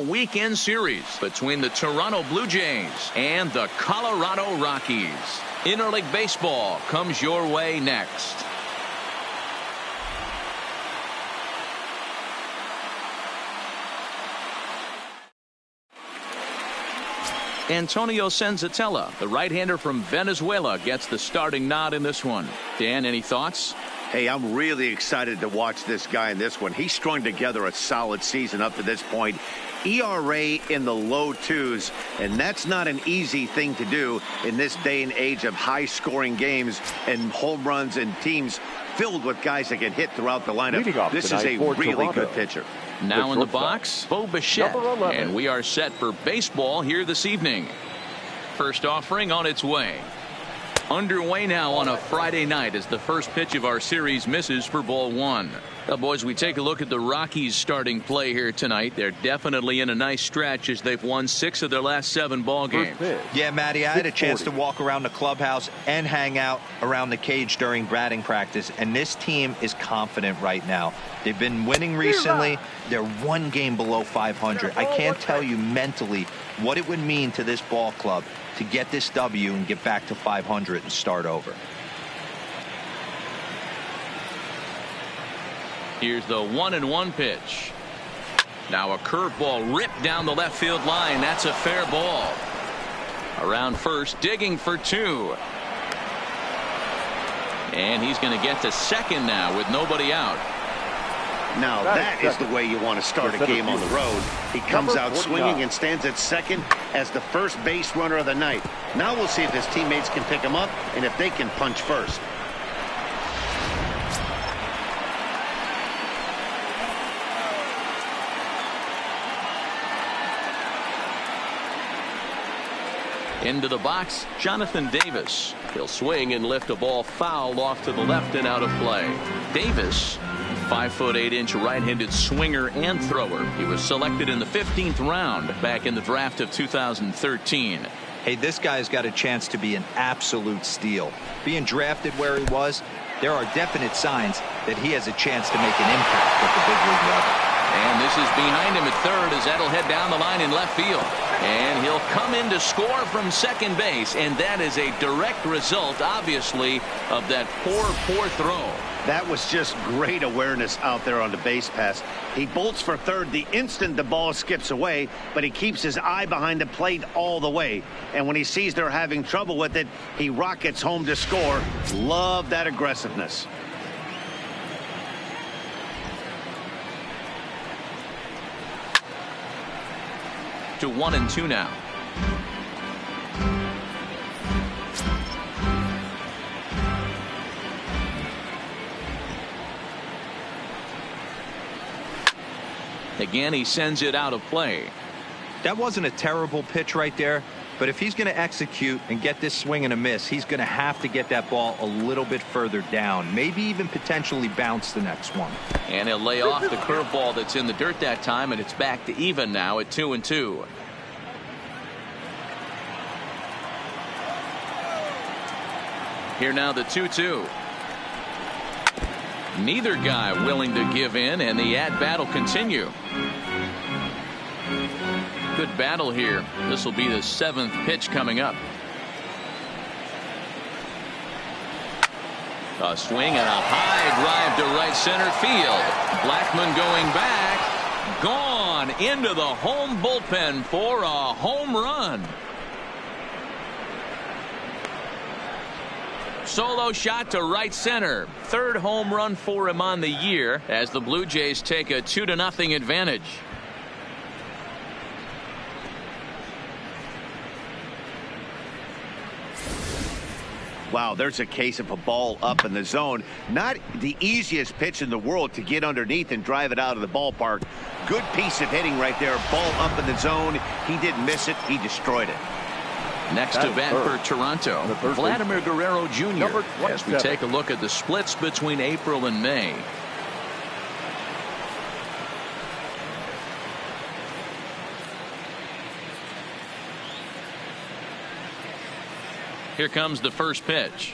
Weekend series between the Toronto Blue Jays and the Colorado Rockies. Interleague Baseball comes your way next. Antonio Senzatella, the right-hander from Venezuela, gets the starting nod in this one. Dan, any thoughts? Hey, I'm really excited to watch this guy in this one. He's strung together a solid season up to this point. ERA in the low twos, and that's not an easy thing to do in this day and age of high-scoring games and home runs and teams filled with guys that can hit throughout the lineup. This is a really good pitcher. Now in the box, Bo Bichette, and we are set for baseball here this evening. First offering on its way. Underway now on a Friday night as the first pitch of our series misses for ball one. Now, boys, we take a look at the Rockies starting play here tonight. They're definitely in a nice stretch as they've won 6 of their last 7 ball games. Yeah, Matty, I had a chance to walk around the clubhouse and hang out around the cage during batting practice, and this team is confident right now. They've been winning recently. They're 1 game below 500. I can't tell you mentally what it would mean to this ball club to get this W and get back to 500 and start over. Here's the 1-1 pitch. Now a curveball ripped down the left field line. That's a fair ball. Around first, digging for 2. And he's going to get to second now with nobody out. Now that is the way you want to start a game on the road. He comes out swinging and stands at second as the first base runner of the night. Now we'll see if his teammates can pick him up and if they can punch first. Into the box, Jonathan Davis. He'll swing and lift a ball foul off to the left and out of play. Davis, 5'8" right-handed swinger and thrower. He was selected in the 15th round back in the draft of 2013. Hey, this guy's got a chance to be an absolute steal. Being drafted where he was, there are definite signs that he has a chance to make an impact at the big league level. And this is behind him at third as that'll head down the line in left field. And he'll come in to score from second base. And that is a direct result, obviously, of that poor throw. That was just great awareness out there on the base pass. He bolts for third the instant the ball skips away, but he keeps his eye behind the plate all the way. And when he sees they're having trouble with it, he rockets home to score. Love that aggressiveness. To 1-2 now. Again, he sends it out of play. That wasn't a terrible pitch right there, but if he's going to execute and get this swing and a miss, he's going to have to get that ball a little bit further down, maybe even potentially bounce the next one. And he'll lay off the curveball that's in the dirt that time, and it's back to even now at 2-2. Here now the 2-2. Neither guy willing to give in, and the at-bat will continue. Good battle here. This will be the 7th pitch coming up. A swing and a high drive to right center field. Blackmon going back. Gone into the home bullpen for a home run. Solo shot to right center. 3rd home run for him on the year as the Blue Jays take a 2-0 advantage. Wow, there's a case of a ball up in the zone. Not the easiest pitch in the world to get underneath and drive it out of the ballpark. Good piece of hitting right there. Ball up in the zone. He didn't miss it. He destroyed it. Next to bat for Toronto, Vladimir Guerrero Jr. as we take a look at the splits between April and May. Here comes the first pitch.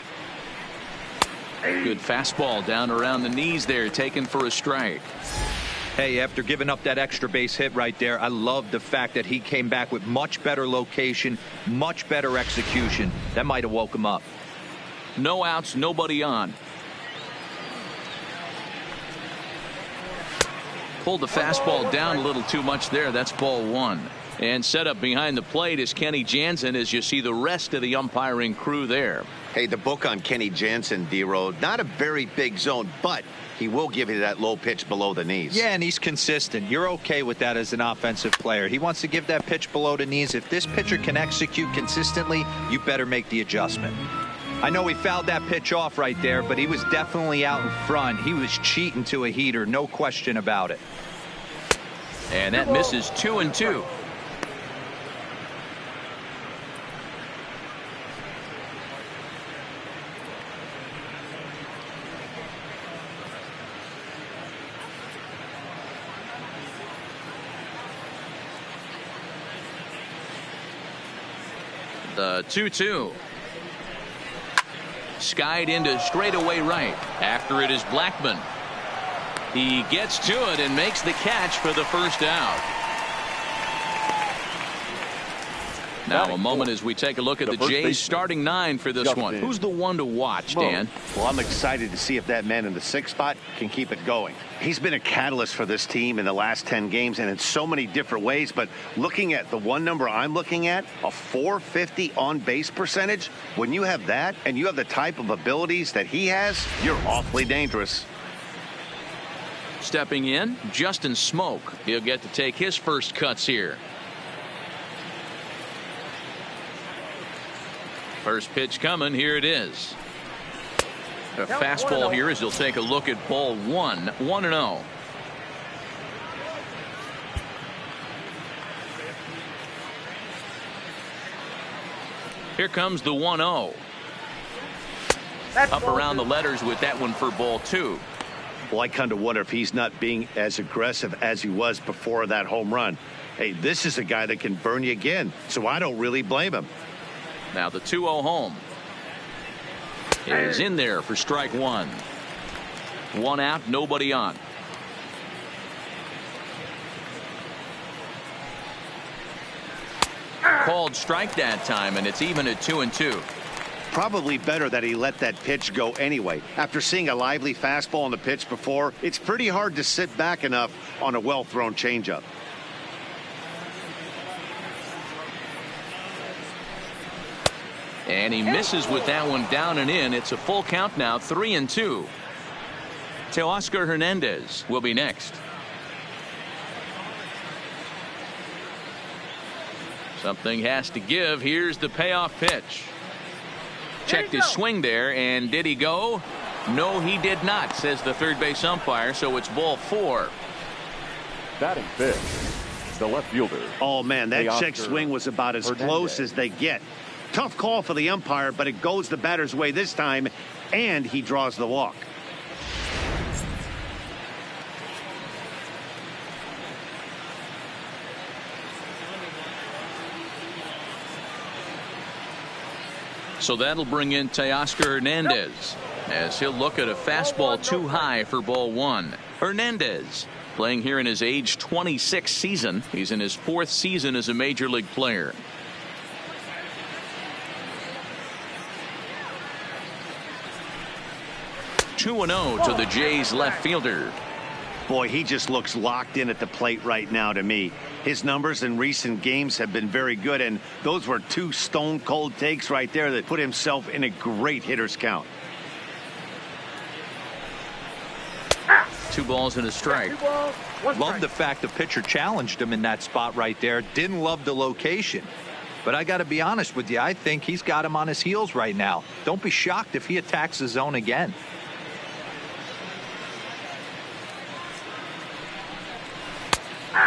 Good fastball down around the knees there, taken for a strike. Hey, after giving up that extra base hit right there, I love the fact that he came back with much better location, much better execution. That might have woke him up. No outs, nobody on. Pulled the fastball down a little too much there. That's ball one. And set up behind the plate is Kenny Jansen as you see the rest of the umpiring crew there. Hey, the book on Kenny Jansen, D-Road, not a very big zone, but he will give you that low pitch below the knees. Yeah, and he's consistent. You're okay with that as an offensive player. He wants to give that pitch below the knees. If this pitcher can execute consistently, you better make the adjustment. I know he fouled that pitch off right there, but he was definitely out in front. He was cheating to a heater, no question about it. And that misses 2-2. The 2-2. Skied into straightaway right. After it is Blackman. He gets to it and makes the catch for the first out. Now a moment as we take a look at the Jays starting nine for this one. Who's the one to watch, Dan? Well, I'm excited to see if that man in the sixth spot can keep it going. He's been a catalyst for this team in the last 10 games and in so many different ways. But looking at the one number I'm looking at, a .450 on base percentage, when you have that and you have the type of abilities that he has, you're awfully dangerous. Stepping in, Justin Smoke. He'll get to take his first cuts here. First pitch coming. Here it is. A fastball here as he'll take a look at ball one. 1-0. Here comes the 1-0. Up around the letters with that one for ball two. Well, I kind of wonder if he's not being as aggressive as he was before that home run. Hey, this is a guy that can burn you again, so I don't really blame him. Now the 2-0 home is in there for strike one. One out, nobody on. Called strike that time, and it's even at 2-2. Probably better that he let that pitch go anyway. After seeing a lively fastball on the pitch before, it's pretty hard to sit back enough on a well-thrown changeup. And he misses with that one down and in. It's a full count now, 3-2. Teoscar Hernandez will be next. Something has to give. Here's the payoff pitch. Checked his swing there, and did he go? No, he did not, says the third base umpire, so it's ball four. Batting fifth, the left fielder. Oh, man, that check swing was about as Hernandez. close as they get. Tough call for the umpire, but it goes the batter's way this time, and he draws the walk. So that'll bring in Teoscar Hernandez as he'll look at a fastball too high for ball one. Hernandez playing here in his age 26 season. He's in his fourth season as a major league player. (2-0) to the Jays left fielder. Boy, he just looks locked in at the plate right now to me. His numbers in recent games have been very good, and those were two stone-cold takes right there that put himself in a great hitter's count. 2 balls and a strike. Love the fact the pitcher challenged him in that spot right there. Didn't love the location. But I got to be honest with you, I think he's got him on his heels right now. Don't be shocked if he attacks the zone again.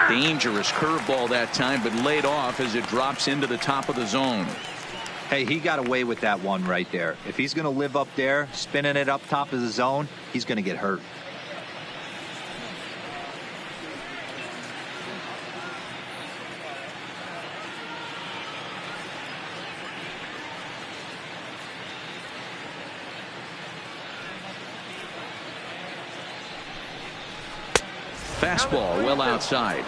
Dangerous curveball that time, but laid off as it drops into the top of the zone. Hey, he got away with that one right there. If he's going to live up there, spinning it up top of the zone, he's going to get hurt. Fastball well outside.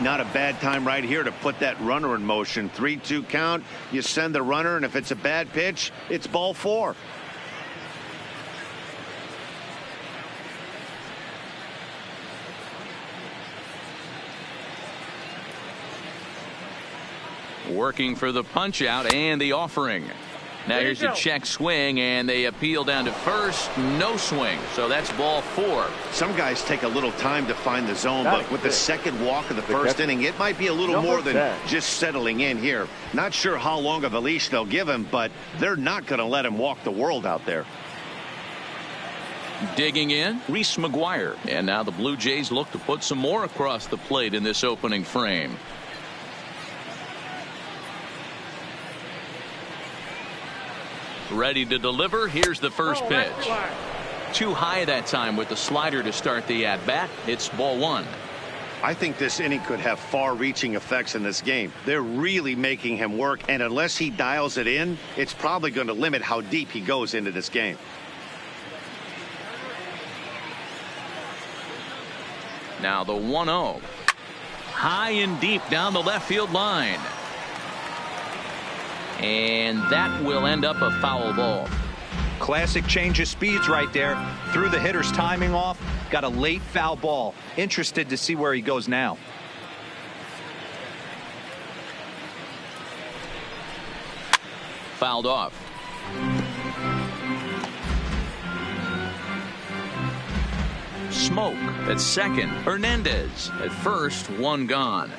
Not a bad time right here to put that runner in motion. 3-2 count. You send the runner, and if it's a bad pitch, it's ball 4. Working for the punch out and the offering. Now here's a check swing, and they appeal down to first. No swing, so that's ball 4. Some guys take a little time to find the zone, but with the second walk of the first inning, it might be a little more than just settling in here. Not sure how long of a leash they'll give him, but they're not going to let him walk the world out there. Digging in, Reese McGuire. And now the Blue Jays look to put some more across the plate in this opening frame. Ready to deliver. Here's the first pitch. Too high that time with the slider to start the at-bat. It's ball 1. I think this inning could have far-reaching effects in this game. They're really making him work, and unless he dials it in, it's probably going to limit how deep he goes into this game. Now the 1-0. High and deep down the left field line. And that will end up a foul ball. Classic change of speeds right there. Threw the hitter's timing off. Got a late foul ball. Interested to see where he goes now. Fouled off. Smoke at second. Hernandez at first. One gone.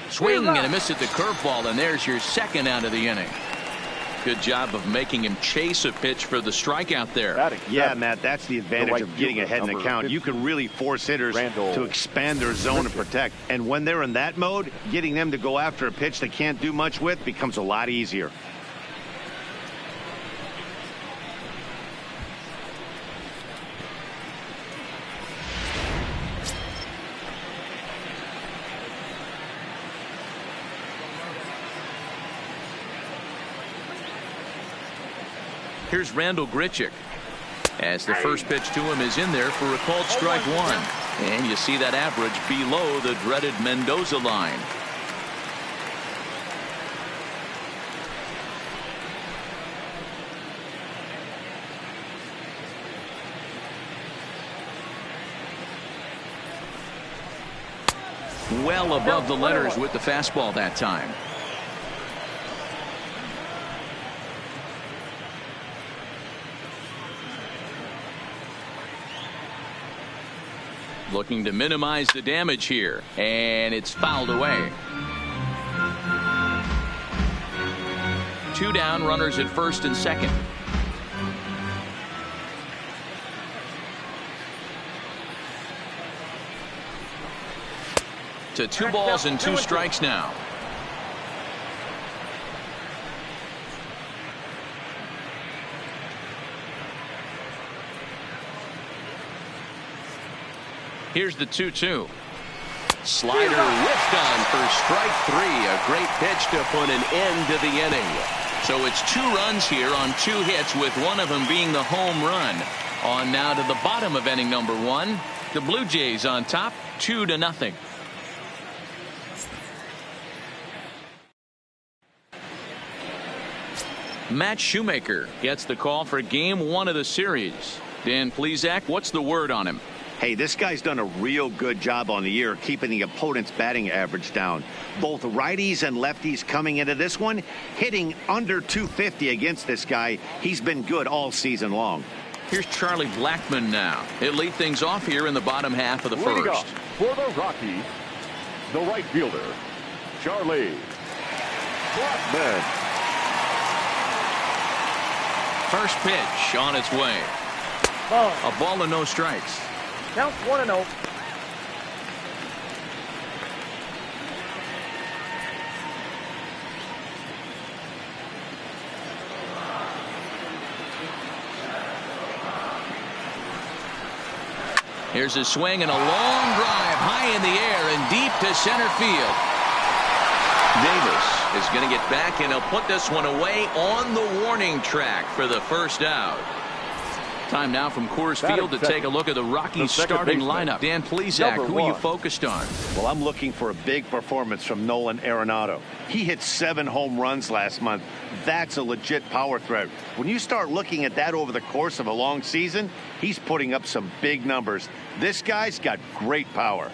Swing and a miss at the curveball, and there's your second out of the inning. Good job of making him chase a pitch for the strikeout there. Yeah, Matt, that's the advantage of getting ahead in the count. You can really force hitters to expand their zone and protect. And when they're in that mode, getting them to go after a pitch they can't do much with becomes a lot easier. Here's Randall Grichuk as the first pitch to him is in there for a called strike 1. And you see that average below the dreaded Mendoza line. Well above the letters with the fastball that time. Looking to minimize the damage here, and it's fouled away. 2 down, runners at first and second. To 2 balls and 2 strikes now. Here's the 2-2. Slider whiffed on for strike 3. A great pitch to put an end to the inning. So it's 2 runs here on 2 hits, with one of them being the home run. On now to the bottom of inning number 1. The Blue Jays on top, 2-0. Matt Shoemaker gets the call for game 1 of the series. Dan Plesac, what's the word on him? Hey, this guy's done a real good job on the year keeping the opponent's batting average down. Both righties and lefties coming into this one, hitting under 250 against this guy. He's been good all season long. Here's Charlie Blackmon now. He'll lead things off here in the bottom half of the first. For the Rockies, the right fielder, Charlie Blackmon. First pitch on its way. A ball and no strikes. Count 1-0. Here's a swing and a long drive high in the air and deep to center field. Davis is going to get back, and he'll put this one away on the warning track for the first out. Time now from Coors Field to take a look at the Rockies starting lineup. Dan Plesac, who are you focused on? Well, I'm looking for a big performance from Nolan Arenado. He hit 7 home runs last month. That's a legit power threat. When you start looking at that over the course of a long season, he's putting up some big numbers. This guy's got great power.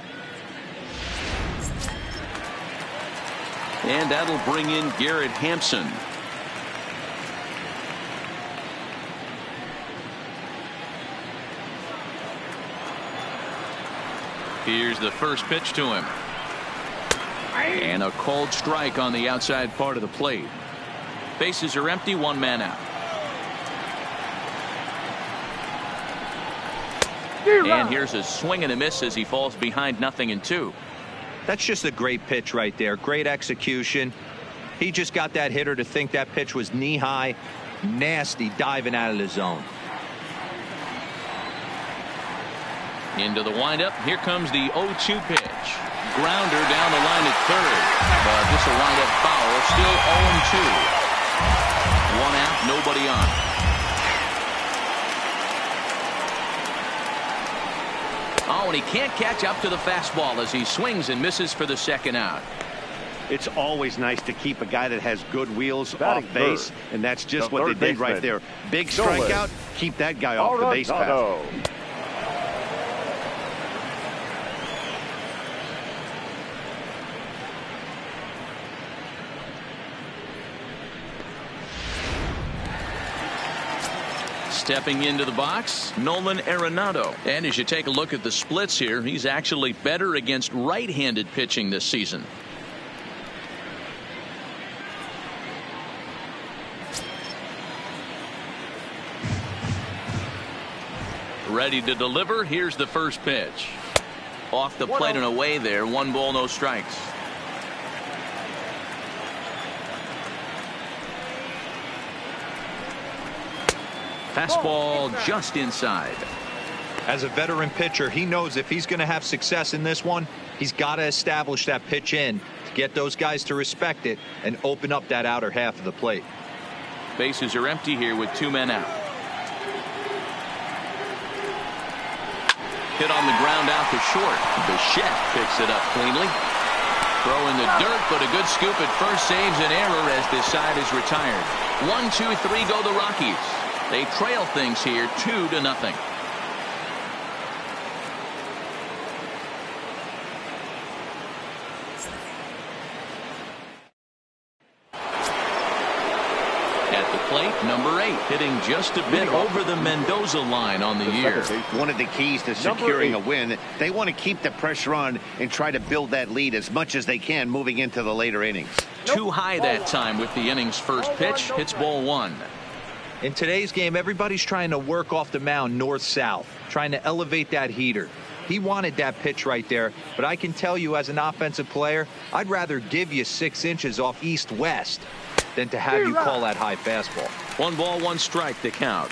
And that'll bring in Garrett Hampson. Here's the first pitch to him. And a cold strike on the outside part of the plate. Bases are empty, 1 man out. And here's a swing and a miss as he falls behind 0-2. That's just a great pitch right there. Great execution. He just got that hitter to think that pitch was knee high. Nasty diving out of the zone. Into the windup. Here comes the 0-2 pitch. Grounder down the line at third. But this will wind up foul. Still 0-2. 1 out, nobody on. Oh, and he can't catch up to the fastball as he swings and misses for the second out. It's always nice to keep a guy that has good wheels off base, and that's just what they did right there. Big strikeout, keep that guy off the base path. Stepping into the box, Nolan Arenado. And as you take a look at the splits here, he's actually better against right-handed pitching this season. Ready to deliver. Here's the first pitch. Off the plate and away there. 1 ball, no strikes. Fastball just inside. As a veteran pitcher, he knows if he's going to have success in this one, he's got to establish that pitch in to get those guys to respect it and open up that outer half of the plate. Bases are empty here with 2 men out. Hit on the ground out to short. Bichette picks it up cleanly. Throw in the dirt, but a good scoop at first saves an error as this side is retired. 1, 2, 3 go the Rockies. They trail things here 2-0. At the plate, number 8, hitting just a bit over the Mendoza line on the year. One of the keys to securing a win, they want to keep the pressure on and try to build that lead as much as they can moving into the later innings. Too high that time with the inning's first pitch. Hits ball 1. In today's game, everybody's trying to work off the mound north-south, trying to elevate that heater. He wanted that pitch right there, but I can tell you as an offensive player, I'd rather give you 6 inches off east-west than to have you call that high fastball. 1 ball, 1 strike to count.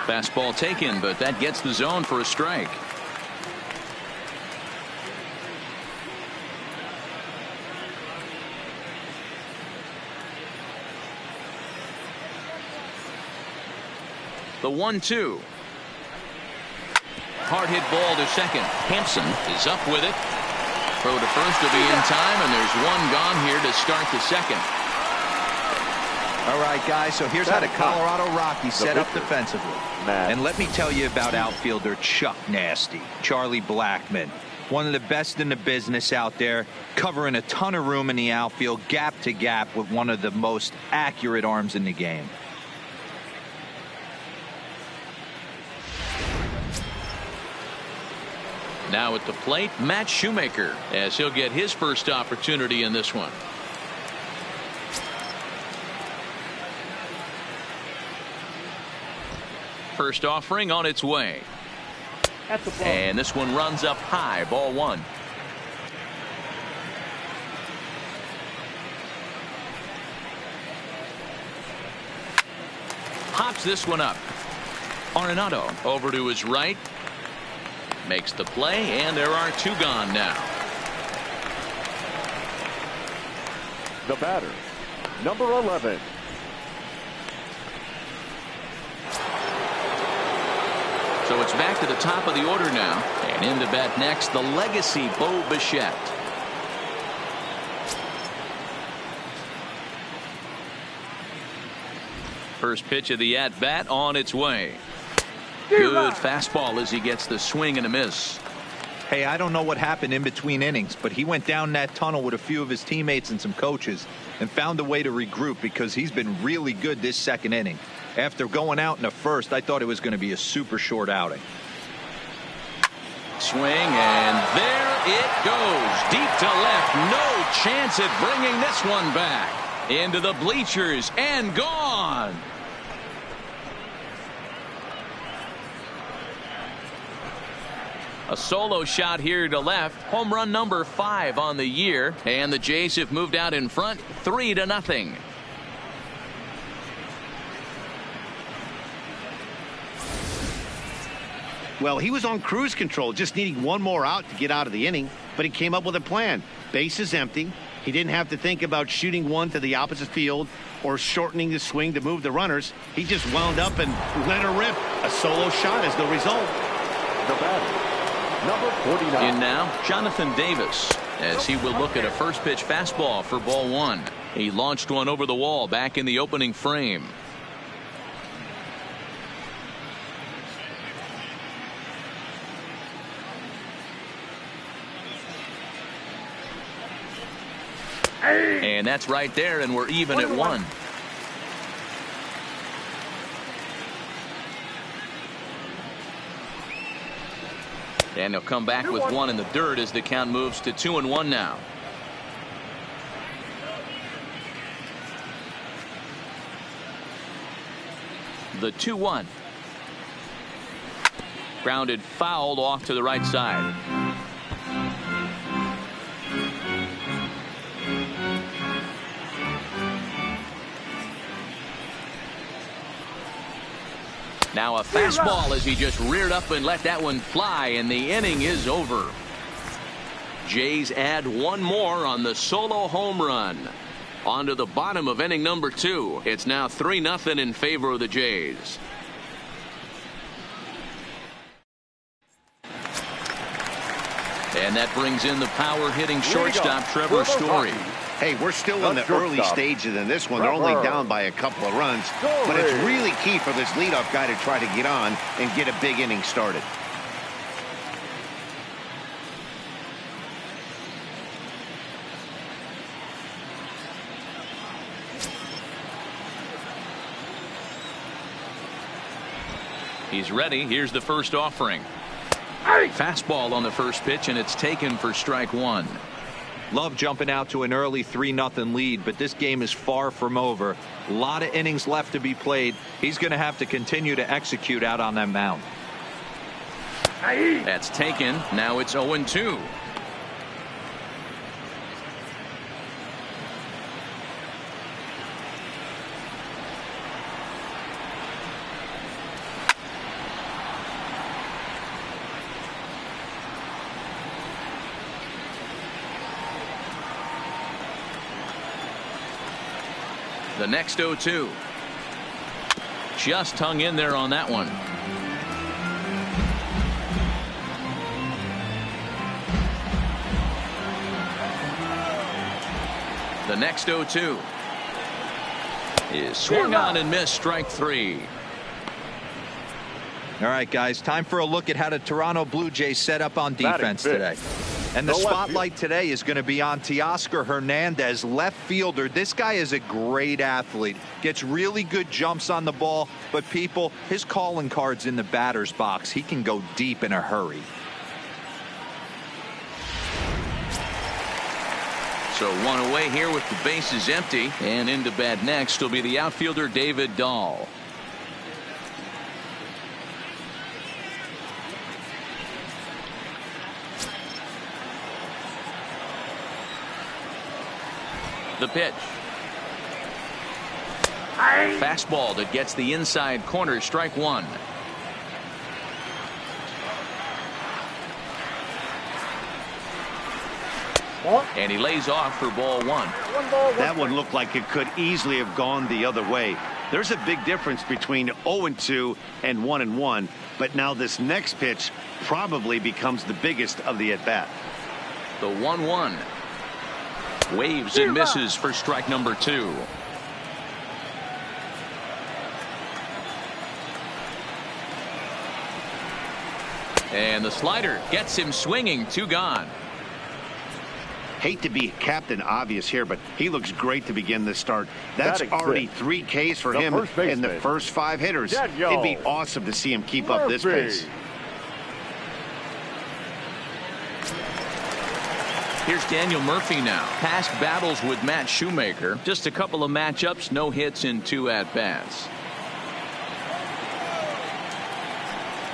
Fastball taken, but that gets the zone for a strike. The 1-2. Hard hit ball to second. Hampson is up with it. Throw to first will be in time, and there's 1 gone here to start the second. All right, guys, so here's how the Colorado Rockies set up defensively. And let me tell you about outfielder Chuck Nasty, Charlie Blackmon. One of the best in the business out there, covering a ton of room in the outfield, gap to gap with one of the most accurate arms in the game. Now at the plate, Matt Shoemaker, as he'll get his first opportunity in this one. First offering on its way. And this one runs up high, ball 1. pops this one up. Arenado over to his right. Makes the play, and there are two gone now. The batter, number 11. So it's back to the top of the order now. And in to bat next, the legacy Bo Bichette. First pitch of the at-bat on its way. Good fastball as he gets the swing and a miss. Hey, I don't know what happened in between innings, but he went down that tunnel with a few of his teammates and some coaches and found a way to regroup because he's been really good this second inning. After going out in the first, I thought it was going to be a super short outing. Swing, and there it goes. Deep to left. No chance at bringing this one back. Into the bleachers and gone. A solo shot here to left. Home run number 5 on the year. And the Jays have moved out in front 3-0. Well, he was on cruise control, just needing one more out to get out of the inning, but he came up with a plan. Base is empty. He didn't have to think about shooting one to the opposite field or shortening the swing to move the runners. He just wound up and let her rip. A solo shot is the result. The batter, number 49. In now, Jonathan Davis, as he will look at a first pitch fastball for ball 1. He launched one over the wall back in the opening frame. And that's right there, and we're even at 1. And they'll come back with 1 in the dirt as the count moves to 2-1 now. The 2-1. Grounded fouled off to the right side. Now a fastball as he just reared up and let that one fly, and the inning is over. Jays add 1 more on the solo home run. On to the bottom of inning number 2. It's now 3-0 in favor of the Jays. And that brings in the power hitting shortstop Trevor Story. Hey, we're still in the early stages in this one. They're only down by a couple of runs, but it's really key for this leadoff guy to try to get on and get a big inning started. He's ready. Here's the first offering. Fastball on the first pitch, and it's taken for strike 1. Love jumping out to an early 3-0 lead, but this game is far from over. A lot of innings left to be played. He's going to have to continue to execute out on that mound. That's taken. Now it's 0-2. The next 0-2. Just hung in there on that one. The next 0-2 is swung on and missed, strike 3. All right, guys, time for a look at how the Toronto Blue Jays set up on defense today. And the spotlight today is going to be on Teoscar Hernandez, left fielder. This guy is a great athlete. Gets really good jumps on the ball. But people, his calling card's in the batter's box. He can go deep in a hurry. So 1 away here with the bases empty. And into bat next will be the outfielder David Dahl. The pitch. Fastball that gets the inside corner, strike one. And he lays off for ball one. That one looked like it could easily have gone the other way. There's a big difference between 0-2 and 1-1, but now this next pitch probably becomes the biggest of the at-bat. The 1-1. Waves and misses for strike number two. And the slider gets him swinging, two gone. Hate to be Captain Obvious here, but he looks great to begin this start. That's already 3 Ks for him in the first 5 hitters. It'd be awesome to see him keep up this pace. Here's Daniel Murphy now. Past battles with Matt Shoemaker. Just a couple of matchups, no hits in 2 at-bats.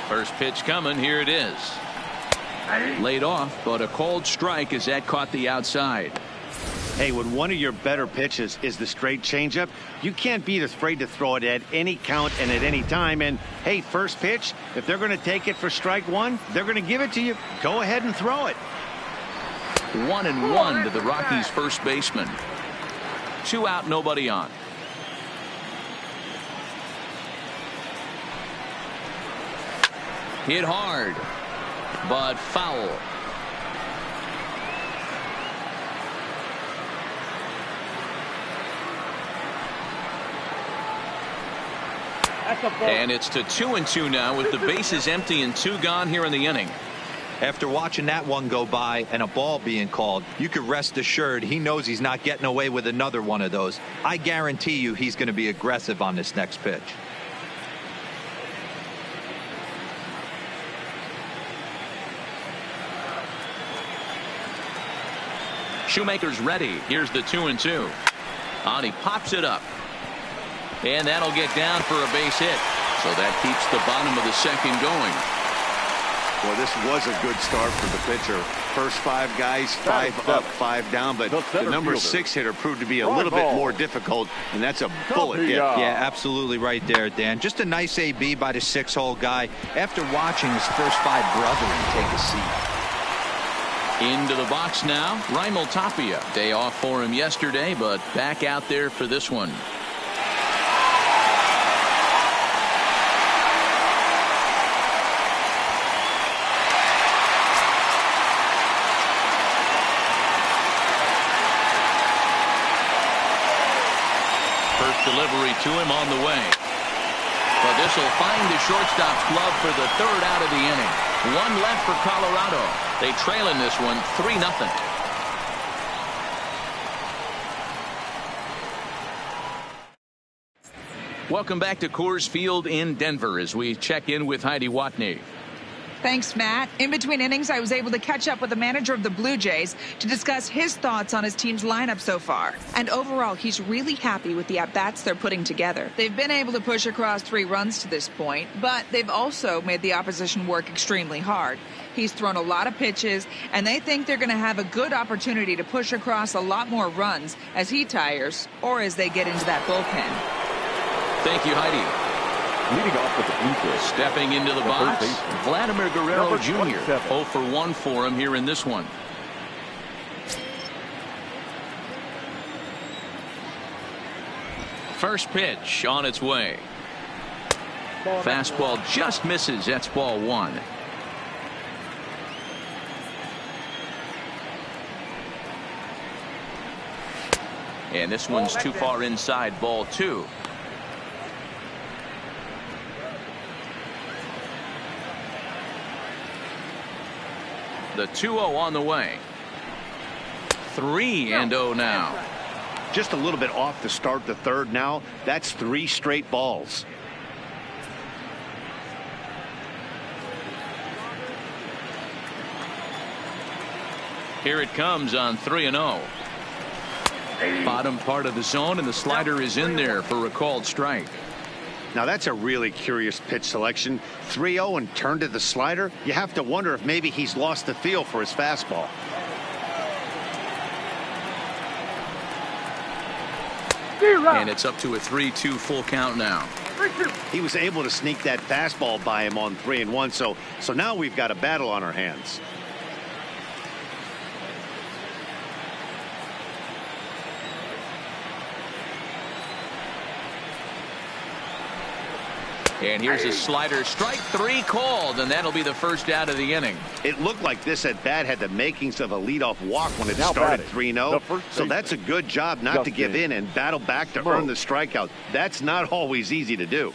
First pitch coming, here it is. Laid off, but a called strike as that caught the outside. Hey, when one of your better pitches is the straight changeup, you can't be afraid to throw it at any count and at any time. And hey, first pitch, if they're going to take it for strike one, they're going to give it to you. Go ahead and throw it. 1-1 to the Rockies' first baseman. 2 out, nobody on. Hit hard, but foul. And it's to 2-2 now with the bases empty and 2 gone here in the inning. After watching that one go by and a ball being called, you could rest assured he knows he's not getting away with another one of those. I guarantee you he's going to be aggressive on this next pitch. Shoemaker's ready. Here's the 2-2. And he pops it up. And that'll get down for a base hit. So that keeps the bottom of the second going. Well, this was a good start for the pitcher. First 5 guys, 5 up, 5 down, but the number 6 hitter proved to be a little bit more difficult, and that's a bullet hit. Yeah, absolutely right there, Dan. Just a nice AB by the 6-hole guy after watching his first 5 brethren take a seat. Into the box now, Raimel Tapia. Day off for him yesterday, but back out there for this one. First delivery to him on the way. But this will find the shortstop's glove for the 3rd out of the inning. 1 left for Colorado. They trail in this one 3-0. Welcome back to Coors Field in Denver as we check in with Heidi Watney. Thanks, Matt. In between innings, I was able to catch up with the manager of the Blue Jays to discuss his thoughts on his team's lineup so far. And overall, he's really happy with the at-bats they're putting together. They've been able to push across 3 runs to this point, but they've also made the opposition work extremely hard. He's thrown a lot of pitches, and they think they're going to have a good opportunity to push across a lot more runs as he tires or as they get into that bullpen. Thank you, Heidi. Leading off with the Blue Jays. Stepping into the box, Vladimir Guerrero Number Jr. 27. 0 for 1 for him here in this one. First pitch on its way. Fastball just misses. That's ball 1. And this one's too far inside, ball 2. The 2-0 on the way. 3-0 now. Just a little bit off to start the 3rd now. That's 3 straight balls. Here it comes on 3-0. Bottom part of the zone, and the slider is in there for a called strike. Now that's a really curious pitch selection. 3-0 and turned to the slider. You have to wonder if maybe he's lost the feel for his fastball. And it's up to a 3-2 full count now. He was able to sneak that fastball by him on 3-1, so now we've got a battle on our hands. And here's a slider, strike 3 called, and that'll be the first out of the inning. It looked like this at bat had the makings of a leadoff walk when it started 3-0. So that's a good job not to give in and battle back to earn the strikeout. That's not always easy to do.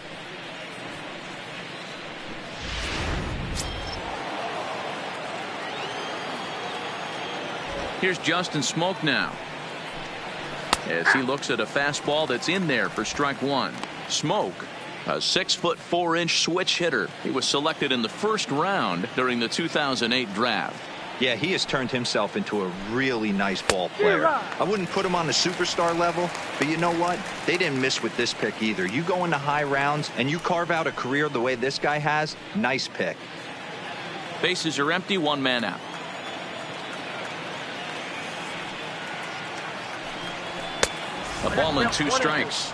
Here's Justin Smoak now, as he looks at a fastball that's in there for strike 1. Smoak, a 6'4" switch hitter. He was selected in the first round during the 2008 draft. Yeah, he has turned himself into a really nice ball player. I wouldn't put him on the superstar level, but you know what? They didn't miss with this pick either. You go into high rounds and you carve out a career the way this guy has, nice pick. Bases are empty, 1 man out. A ball and 2 strikes.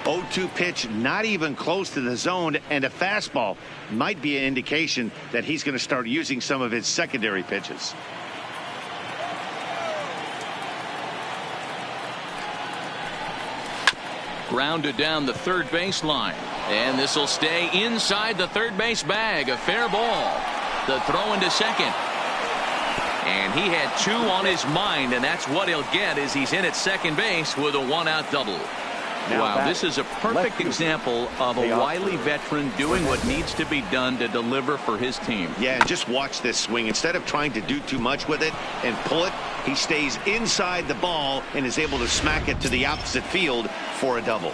0-2 pitch, not even close to the zone, and a fastball might be an indication that he's going to start using some of his secondary pitches. Grounded down the third baseline, and this will stay inside the third base bag. A fair ball. The throw into second. And he had 2 on his mind, and that's what he'll get as he's in at second base with a 1-out double. Wow, this is a perfect example of a wily veteran doing what needs to be done to deliver for his team. Yeah, and just watch this swing. Instead of trying to do too much with it and pull it, he stays inside the ball and is able to smack it to the opposite field for a double.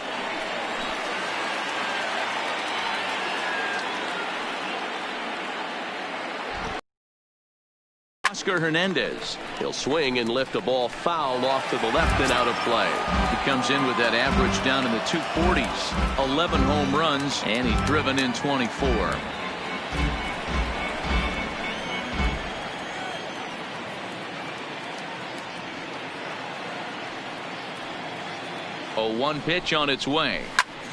Oscar Hernandez. He'll swing and lift a ball foul off to the left and out of play. He comes in with that average down in the 240s. 11 home runs, and he's driven in 24. A 1 pitch on its way.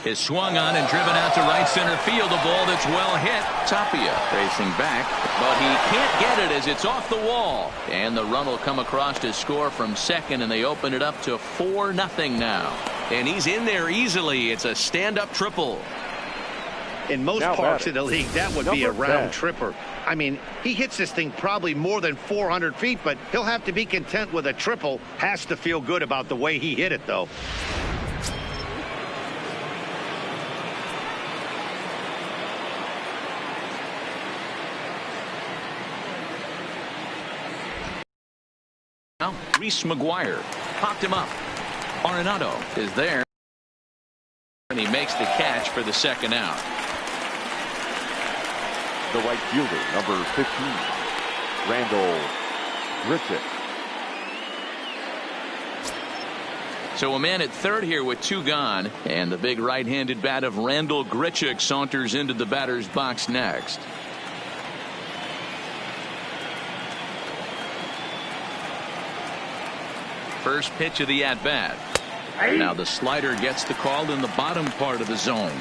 Is swung on and driven out to right center field. A ball that's well hit. Tapia racing back, but he can't get it as it's off the wall. And the run will come across to score from second, and they open it up to 4-0 now. And he's in there easily. It's a stand-up triple. In most parts of the league, that would be a round tripper. I mean, he hits this thing probably more than 400 feet, but he'll have to be content with a triple. Has to feel good about the way he hit it, though. Reese McGuire popped him up. Arenado is there, and he makes the catch for the second out. The right fielder, number 15, Randall Grichuk. So a man at third here with 2 gone, and the big right-handed bat of Randall Grichuk saunters into the batter's box next. First pitch of the at-bat. Now the slider gets the call in the bottom part of the zone.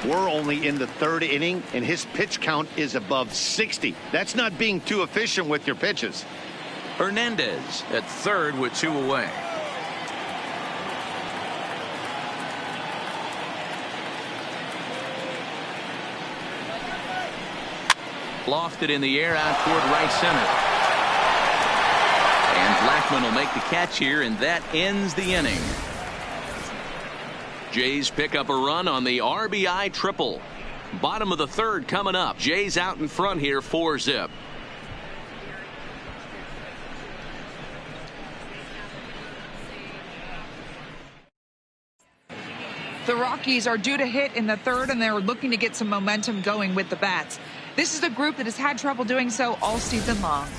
We're only in the 3rd inning, and his pitch count is above 60. That's not being too efficient with your pitches. Hernandez at third with 2 away. Lofted in the air out toward right center. And Blackmon will make the catch here, and that ends the inning. Jays pick up a run on the RBI triple. Bottom of the 3rd coming up. Jays out in front here, 4-zip. The Rockies are due to hit in the 3rd, and they're looking to get some momentum going with the bats. This is a group that has had trouble doing so all season long.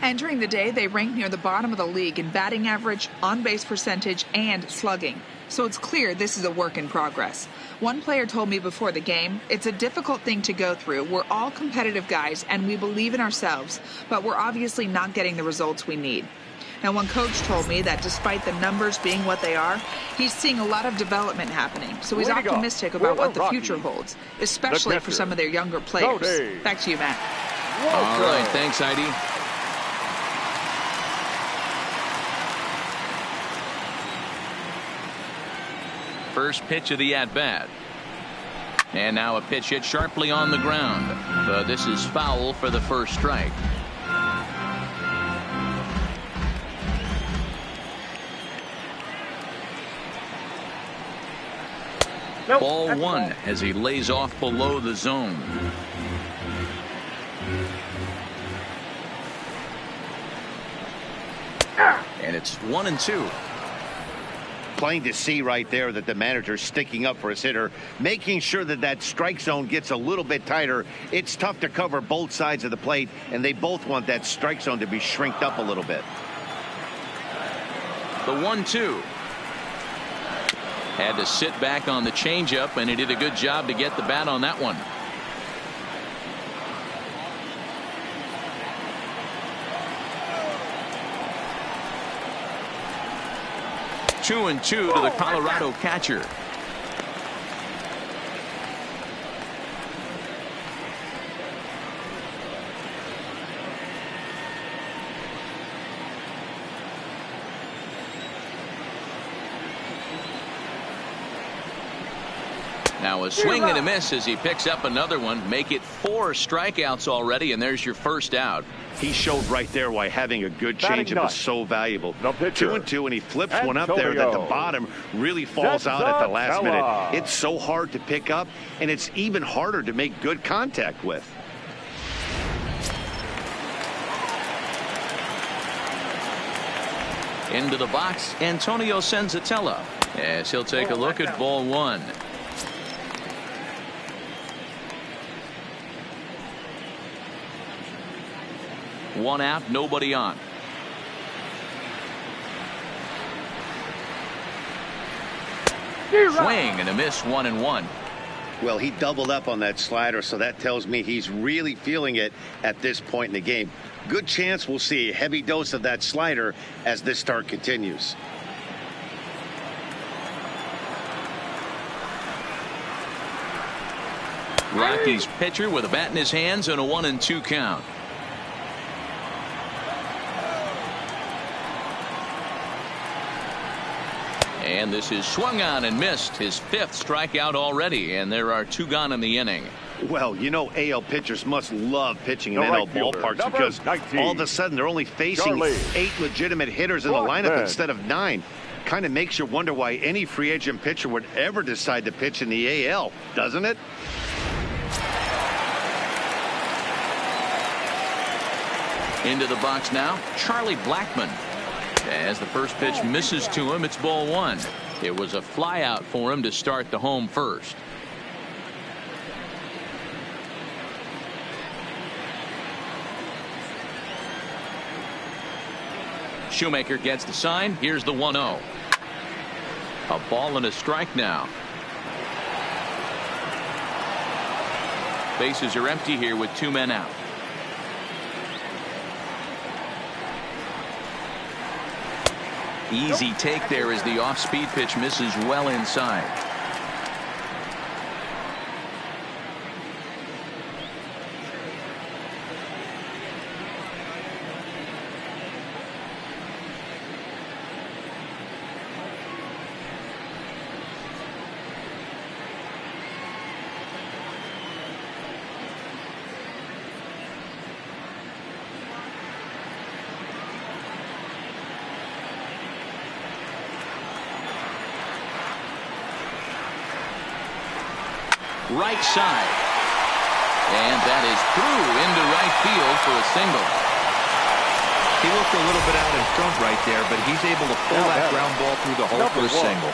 Entering the day, they rank near the bottom of the league in batting average, on-base percentage, and slugging. So it's clear this is a work in progress. One player told me before the game, it's a difficult thing to go through. We're all competitive guys, and we believe in ourselves, but we're obviously not getting the results we need. Now, one coach told me that despite the numbers being what they are, he's seeing a lot of development happening. So he's optimistic about what the future holds, especially for some of their younger players. Back to you, Matt. All right, thanks, Heidi. First pitch of the at-bat. And now a pitch hit sharply on the ground. But this is foul for the first strike. Nope, Ball one as he lays off below the zone. And it's 1-2. Plain to see right there that the manager's sticking up for his hitter, making sure that that strike zone gets a little bit tighter. It's tough to cover both sides of the plate, and they both want that strike zone to be shrinked up a little bit. The 1-2. Had to sit back on the changeup, and he did a good job to get the bat on that one. Two and two to the Colorado catcher. Now a swing and a miss as he picks up another one. Make it 4 strikeouts already, and there's your first out. He showed right there why having a good changeup is so valuable. 2-2, and he flips one up there that the bottom really falls out at the last minute. It's so hard to pick up, and it's even harder to make good contact with. Into the box, Antonio Senzatella, as he'll take a look at ball one. One out, nobody on. Swing and a miss, 1-1. Well, he doubled up on that slider, so that tells me he's really feeling it at this point in the game. Good chance we'll see a heavy dose of that slider as this start continues. Rockies pitcher with a bat in his hands and a 1-2 count. And this is swung on and missed, his 5th strikeout already, and there are 2 gone in the inning. Well, you know, AL pitchers must love pitching in NL ballparks because all of a sudden they're only facing 8 legitimate hitters in the lineup instead of 9. Kind of makes you wonder why any free agent pitcher would ever decide to pitch in the AL, doesn't it? Into the box now, Charlie Blackmon. As the first pitch misses to him, it's ball one. It was a fly out for him to start the home first. Shoemaker gets the sign. Here's the 1-0. A ball and a strike now. Bases are empty here with 2 men out. Easy take there as the off-speed pitch misses well inside. Right side. And that is through into right field for a single. He looked a little bit out in front right there, but he's able to pull that ground ball through the hole for a single.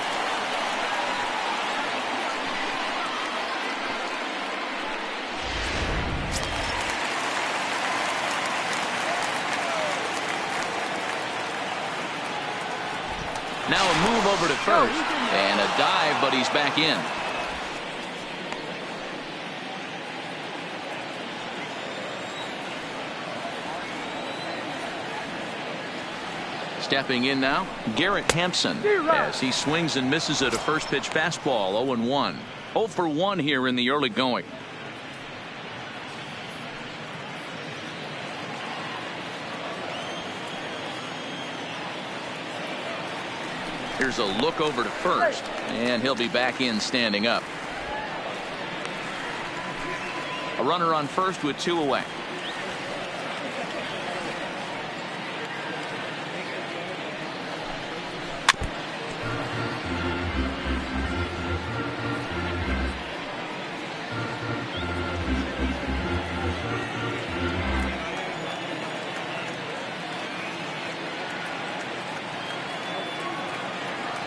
Now a move over to first. And a dive, but he's back in. Stepping in now, Garrett Hampson, as he swings and misses at a first pitch fastball. 0-1. 0 for 1 here in the early going. Here's a look over to first, and he'll be back in standing up. A runner on first with 2 away.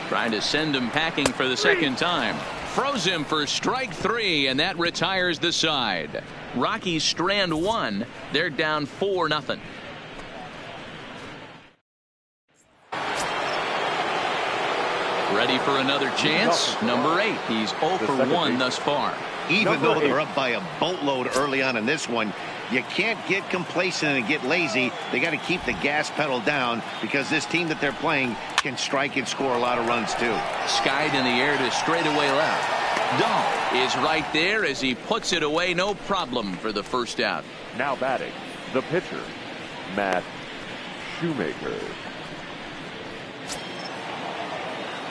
Trying to send him packing for the second time. Froze him for strike 3, and that retires the side. Rockies strand 1. They're down 4-0. Ready for another chance? Number 8. He's 0 for 1 thus far. Even though they're up by a boatload early on in this one, you can't get complacent and get lazy. They got to keep the gas pedal down because this team that they're playing can strike and score a lot of runs too. Skied in the air to straightaway left. Dahl is right there as he puts it away. No problem for the first out. Now batting, the pitcher, Matt Shoemaker.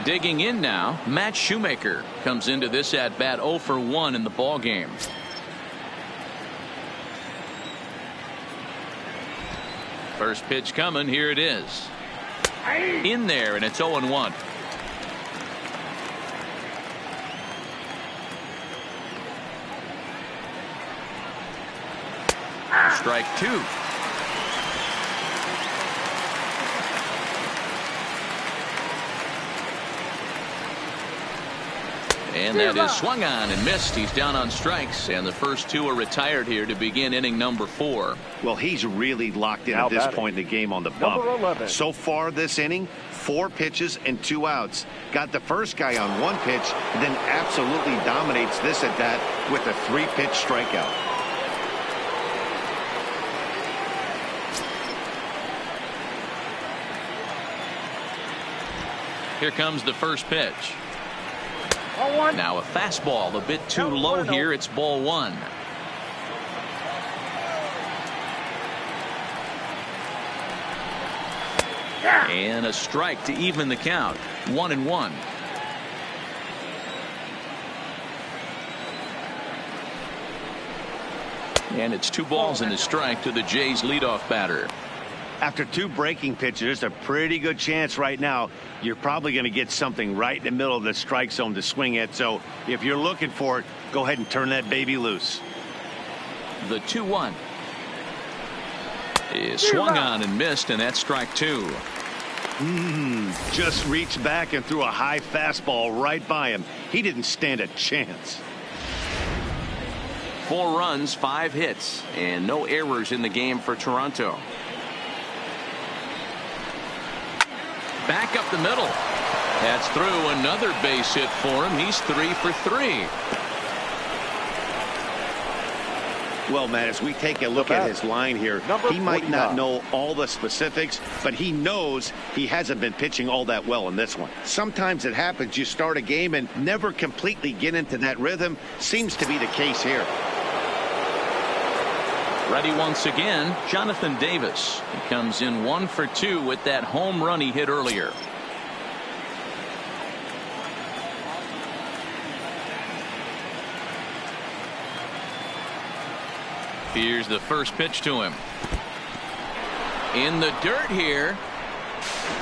Digging in now, Matt Shoemaker comes into this at bat 0 for 1 in the ball game. First pitch coming. Here it is. In there, and it's 0-1. Strike 2. And that is swung on and missed. He's down on strikes, and the first 2 are retired here to begin inning number 4. Well, he's really locked in at this point in the game on the bump. So far this inning, 4 pitches and 2 outs. Got the first guy on 1 pitch, and then absolutely dominates this at bat with a 3-pitch strikeout. Here comes the first pitch. Now a fastball a bit too low here. It's ball 1. And a strike to even the count. 1-1. And it's 2 balls and a strike to the Jays leadoff batter. After 2 breaking pitches, there's a pretty good chance right now you're probably going to get something right in the middle of the strike zone to swing at. So if you're looking for it, go ahead and turn that baby loose. The 2-1 is swung on and missed, and that's strike 2. Just reached back and threw a high fastball right by him. He didn't stand a chance. 4 runs, 5 hits, and no errors in the game for Toronto. Back up the middle. That's through. Another base hit for him. He's 3 for 3. Well, Matt, as we take a look at his line here, he might not know all the specifics, but he knows he hasn't been pitching all that well in this one. Sometimes it happens. You start a game and never completely get into that rhythm. Seems to be the case here. Ready once again, Jonathan Davis. He comes in 1 for 2 with that home run he hit earlier. Here's the first pitch to him. In the dirt here.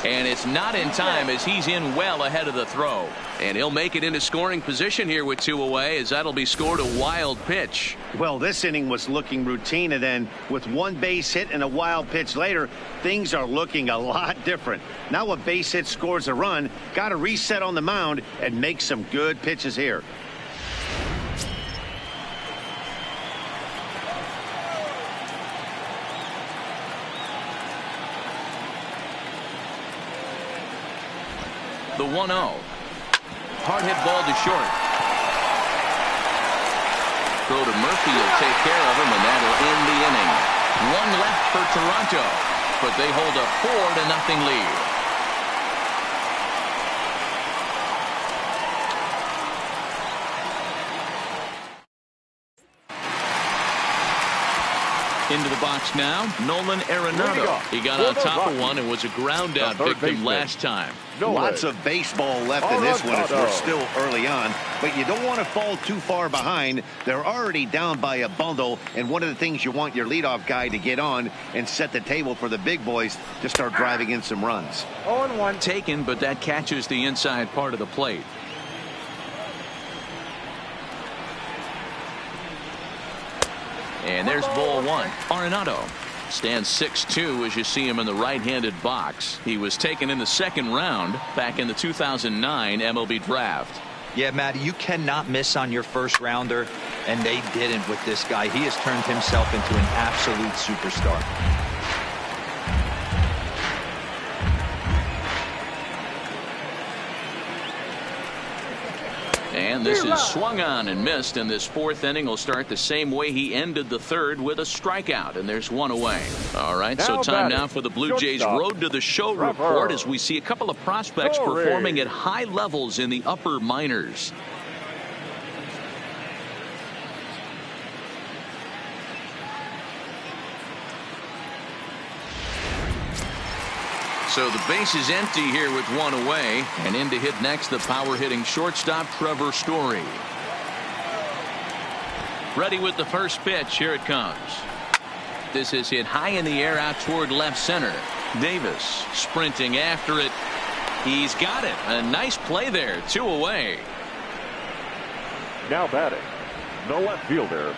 And it's not in time as he's in well ahead of the throw. And he'll make it into scoring position here with 2 away, as that'll be scored a wild pitch. Well, this inning was looking routine, and then with 1 base hit and a wild pitch later, things are looking a lot different. Now a base hit scores a run, got to reset on the mound and make some good pitches here. The 1-0. Hard hit ball to short. Throw to Murphy will take care of him, and that'll end the inning. 1 left for Toronto, but they hold a 4-0 lead. Into the box now, Nolan Arenado. He got on top of one and was a ground out victim last time. Lots of baseball left in this one as we're still early on, but you don't want to fall too far behind. They're already down by a bundle, and one of the things you want your leadoff guy to get on and set the table for the big boys to start driving in some runs. 0-1 taken, but that catches the inside part of the plate. And there's ball one. Arenado stands 6'2" as you see him in the right-handed box. He was taken in the second round back in the 2009 MLB draft. Yeah, Matty, you cannot miss on your first rounder, and they didn't with this guy. He has turned himself into an absolute superstar. And this is swung on and missed, and this fourth inning will start the same way he ended the third, with a strikeout, and there's one away. All right, so time now for the Blue Jays Road to the Show report as we see a couple of prospects performing at high levels in the upper minors. So the base is empty here with one away, and in to hit next the power hitting shortstop Trevor Story. Ready with the first pitch. Here it comes. This is hit high in the air out toward left center. Davis sprinting after it. He's got it. A nice play there. 2 away. Now batting, the left fielder,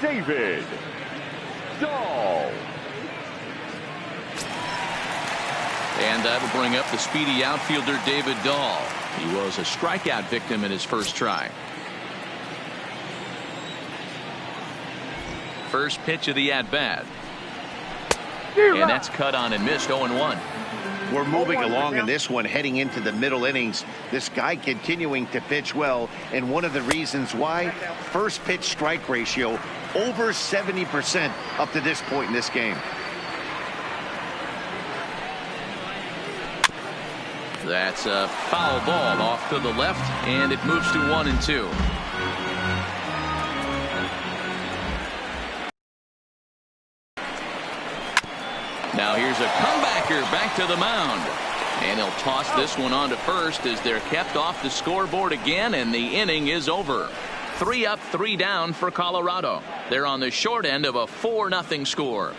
David Dahl. And that'll bring up the speedy outfielder David Dahl. He was a strikeout victim in his first try. First pitch of the at-bat. And that's cut on and missed. 0-1. We're moving along in this one, heading into the middle innings. This guy continuing to pitch well, and one of the reasons why, first pitch strike ratio over 70% up to this point in this game. That's a foul ball off to the left, and it moves to 1-2. Now here's a comebacker back to the mound, and he'll toss this one on to first as they're kept off the scoreboard again, and the inning is over. 3 up, 3 down for Colorado. They're on the short end of a 4-0 score.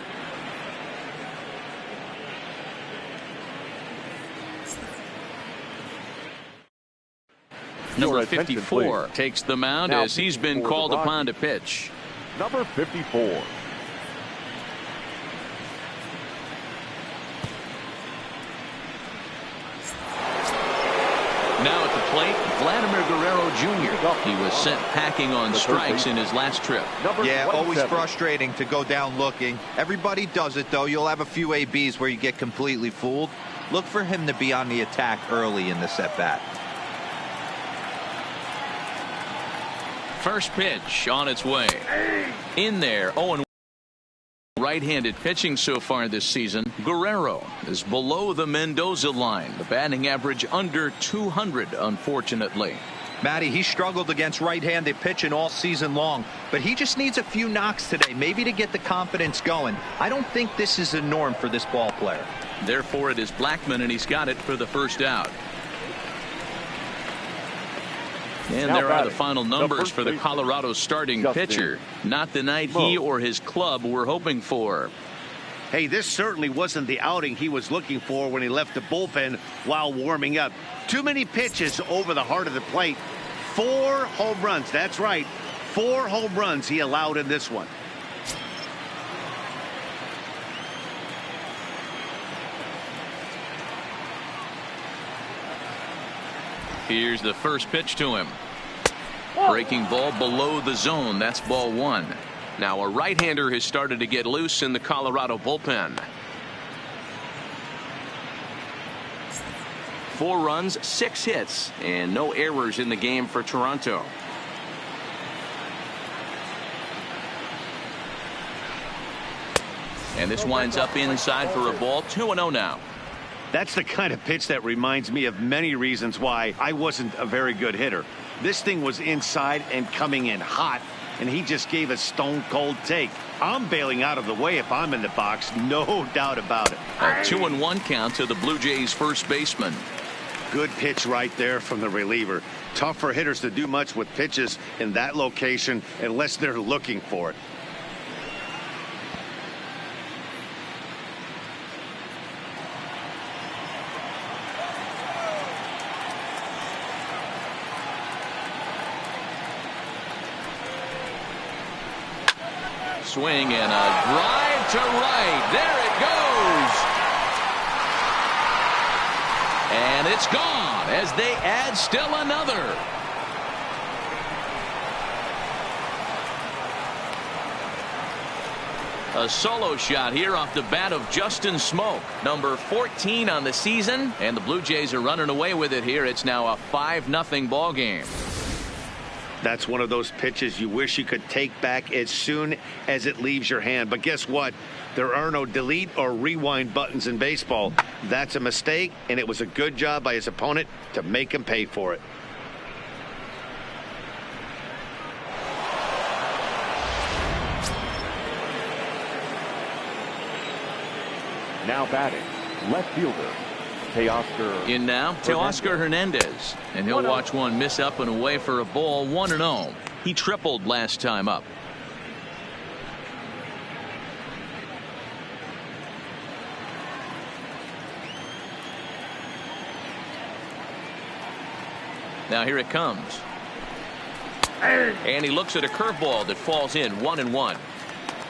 Number 54 takes the mound now as he's been called upon to pitch. Number 54. Now at the plate, Vladimir Guerrero Jr. He was sent packing on strikes in his last trip. Yeah, always frustrating to go down looking. Everybody does it, though. You'll have a few ABs where you get completely fooled. Look for him to be on the attack early in the at-bat. First pitch on its way. In there, 0-1. Right-handed pitching so far this season. Guerrero is below the Mendoza line. The batting average under 200, unfortunately. Matty, he struggled against right-handed pitching all season long, but he just needs a few knocks today, maybe to get the confidence going. I don't think this is the norm for this ball player. Therefore, it is Blackmon, and he's got it for the first out. And there are the final numbers for the Colorado starting pitcher. Not the night he or his club were hoping for. Hey, this certainly wasn't the outing he was looking for when he left the bullpen while warming up. Too many pitches over the heart of the plate. 4 home runs. That's right. 4 home runs he allowed in this one. Here's the first pitch to him. Breaking ball below the zone. That's ball 1. Now a right-hander has started to get loose in the Colorado bullpen. 4 runs, 6 hits, and no errors in the game for Toronto. And this winds up inside for a ball. 2-0 now. That's the kind of pitch that reminds me of many reasons why I wasn't a very good hitter. This thing was inside and coming in hot, and he just gave a stone-cold take. I'm bailing out of the way if I'm in the box, no doubt about it. A 2-1 count to the Blue Jays first baseman. Good pitch right there from the reliever. Tough for hitters to do much with pitches in that location unless they're looking for it. Swing and a drive to right. There it goes. And it's gone as they add still another. A solo shot here off the bat of Justin Smoke, number 14 on the season, and the Blue Jays are running away with it here. It's now a 5-0 ball game. That's one of those pitches you wish you could take back as soon as it leaves your hand. But guess what? There are no delete or rewind buttons in baseball. That's a mistake, and it was a good job by his opponent to make him pay for it. Now batting, left fielder, Teoscar. In now, Teoscar Hernandez. And he'll watch one miss up and away for a ball, 1-0. He tripled last time up. Now here it comes. And he looks at a curveball that falls in, 1-1.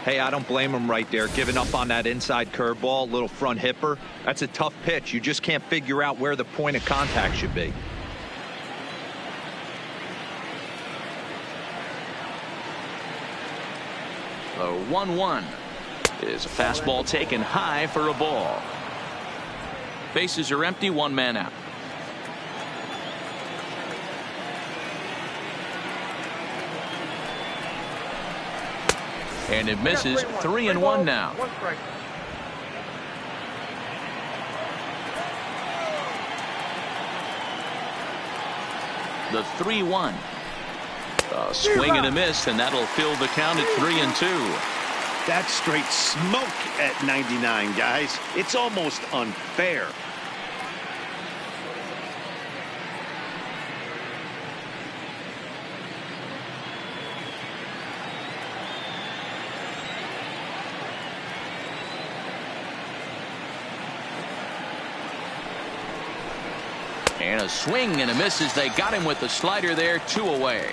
Hey, I don't blame him right there, giving up on that inside curveball, little front hipper. That's a tough pitch. You just can't figure out where the point of contact should be. The 1-1 is a fastball taken high for a ball. Bases are empty, one man out. And it misses, 3-1 now. The 3-1. A swing and a miss, and that'll fill the count at 3-2. That's straight smoke at 99, guys. It's almost unfair. And a swing and a miss as they got him with the slider there, 2 away.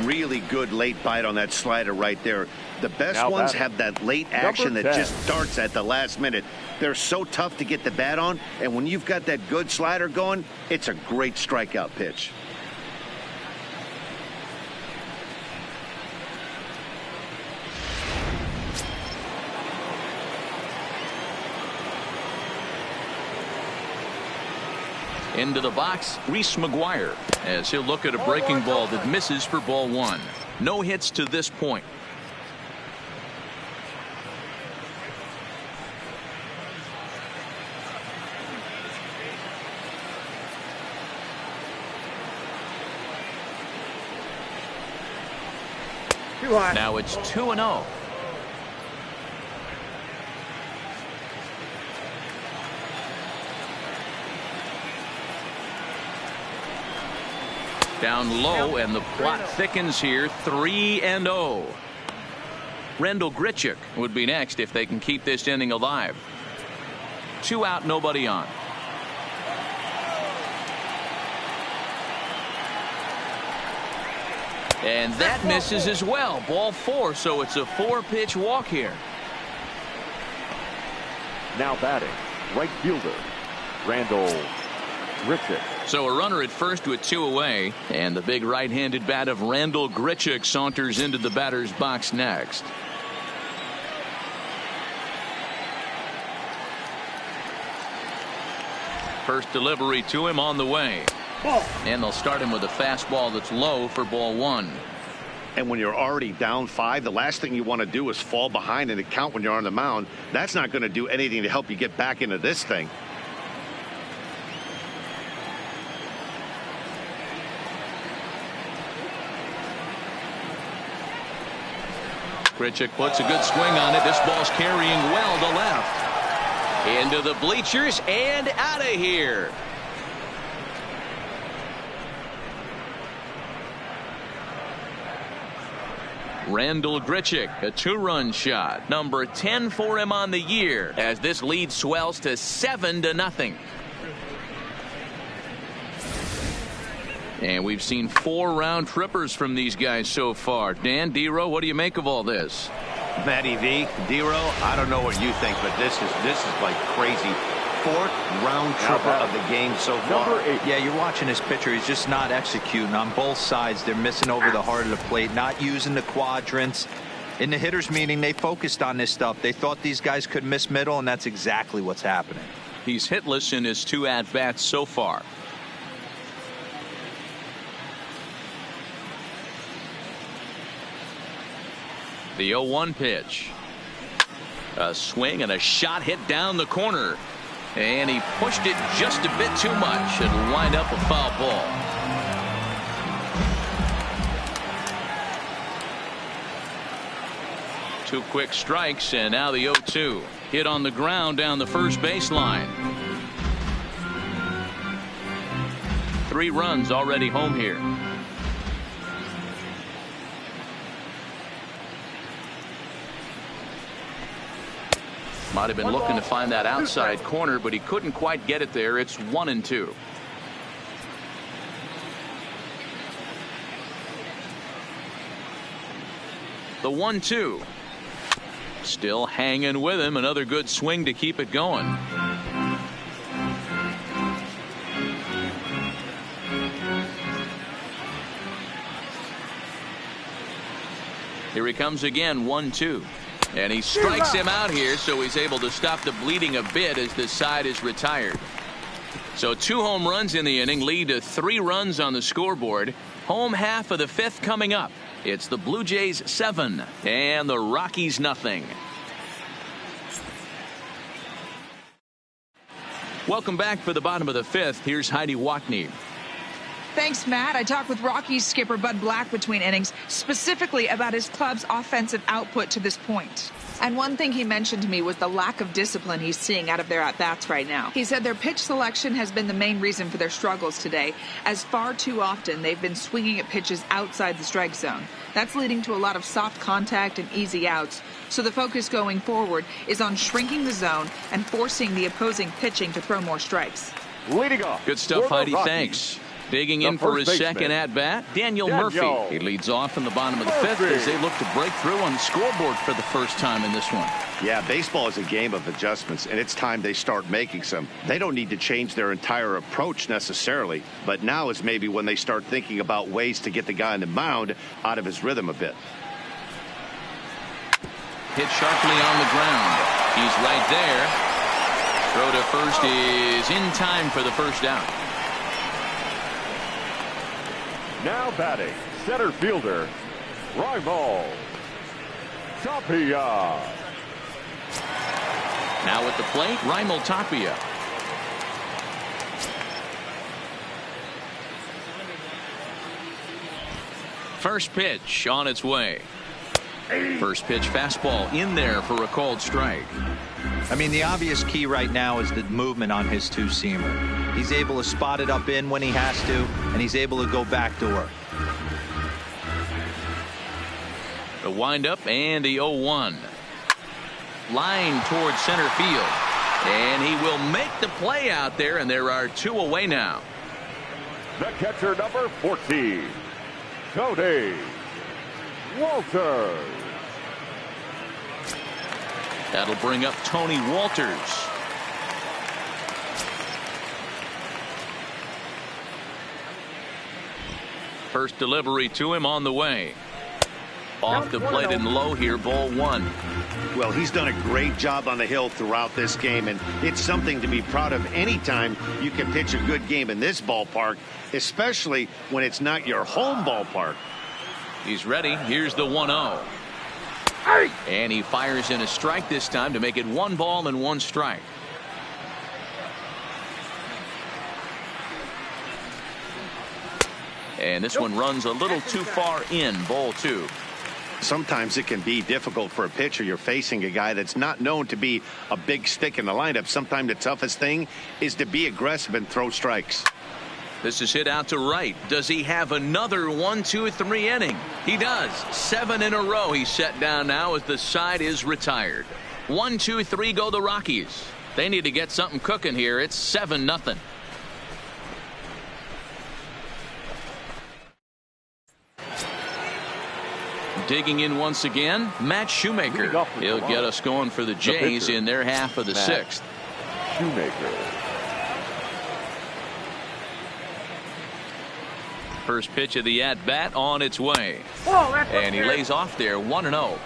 Really good late bite on that slider right there. The best Now ones batting. have that late action that 10. just starts at the last minute. They're so tough to get the bat on, and when you've got that good slider going, it's a great strikeout pitch. Into the box, Reese McGuire, as he'll look at a breaking ball that misses for ball 1. No hits to this point. Now it's 2-0. Down low, and the plot thickens here, 3-0. Rendell Grichuk would be next if they can keep this inning alive. 2 out, nobody on. And that misses as well. Ball 4, so it's a 4-pitch walk here. Now batting, right fielder, Rendell Grichuk. So a runner at first with 2 away, and the big right-handed bat of Rendell Grichuk saunters into the batter's box next. First delivery to him on the way. And they'll start him with a fastball that's low for ball 1. And when you're already down 5, the last thing you want to do is fall behind in the count when you're on the mound. That's not going to do anything to help you get back into this thing. Grichuk puts a good swing on it. This ball's carrying well to left. Into the bleachers and out of here. Randall Grichuk, a 2-run shot. Number 10 for him on the year as this lead swells to 7-0. And we've seen 4 round trippers from these guys so far. Dan, D-Row, what do you make of all this? Matty V, D-Row, I don't know what you think, but this is like crazy. 4th round tripper of the game so far. Yeah, you're watching this pitcher. He's just not executing on both sides. They're missing over the heart of the plate, not using the quadrants. In the hitters meeting, they focused on this stuff. They thought these guys could miss middle, and that's exactly what's happening. He's hitless in his 2 at-bats so far. The 0-1 pitch. A swing and a shot hit down the corner. And he pushed it just a bit too much. It'll wind up a foul ball. Two quick strikes, and now the 0-2. Hit on the ground down the first baseline. 3 runs already home here. Might have been looking to find that outside corner, but he couldn't quite get it there. It's 1-2. The 1-2. Still hanging with him. Another good swing to keep it going. Here he comes again, 1-2. And he strikes him out here, so he's able to stop the bleeding a bit as this side is retired. So 2 home runs in the inning lead to 3 runs on the scoreboard. Home half of the 5th coming up. It's the Blue Jays 7 and the Rockies nothing. Welcome back for the bottom of the 5th. Here's Heidi Watney. Thanks, Matt. I talked with Rockies skipper Bud Black between innings, specifically about his club's offensive output to this point. And one thing he mentioned to me was the lack of discipline he's seeing out of their at-bats right now. He said their pitch selection has been the main reason for their struggles today, as far too often they've been swinging at pitches outside the strike zone. That's leading to a lot of soft contact and easy outs. So the focus going forward is on shrinking the zone and forcing the opposing pitching to throw more strikes. Leading off. Good stuff, Heidi. Thanks. Digging in for his second at-bat, Daniel Murphy. He leads off in the bottom of the 5th as they look to break through on the scoreboard for the first time in this one. Yeah, baseball is a game of adjustments, and it's time they start making some. They don't need to change their entire approach necessarily, but now is maybe when they start thinking about ways to get the guy on the mound out of his rhythm a bit. Hit sharply on the ground. He's right there. Throw to first is in time for the first out. Now batting, center fielder, Raimel Tapia. Now at the plate, Raimel Tapia. First pitch on its way. First pitch fastball in there for a called strike. I mean, the obvious key right now is the movement on his 2-seamer. He's able to spot it up in when he has to, and he's able to go backdoor. The windup and the 0-1. Line towards center field. And he will make the play out there, and there are 2 away now. The catcher, number 14, Tony Walters. That'll bring up Tony Walters. First delivery to him on the way. Off the plate and low here, ball 1. Well, he's done a great job on the hill throughout this game, and it's something to be proud of anytime you can pitch a good game in this ballpark, especially when it's not your home ballpark. He's ready. Here's the 1-0. And he fires in a strike this time to make it 1 ball and 1 strike. And this one runs a little too far in, ball 2. Sometimes it can be difficult for a pitcher. You're facing a guy that's not known to be a big stick in the lineup. Sometimes the toughest thing is to be aggressive and throw strikes. This is hit out to right. Does he have another 1-2-3 inning? He does. 7 in a row he's set down now as the side is retired. 1-2-3 go the Rockies. They need to get something cooking here. It's 7-0. Digging in once again, Matt Shoemaker. He'll get us going for the Jays in their half of the sixth. Shoemaker. First pitch of the at-bat on its way. And he lays off there 1-0.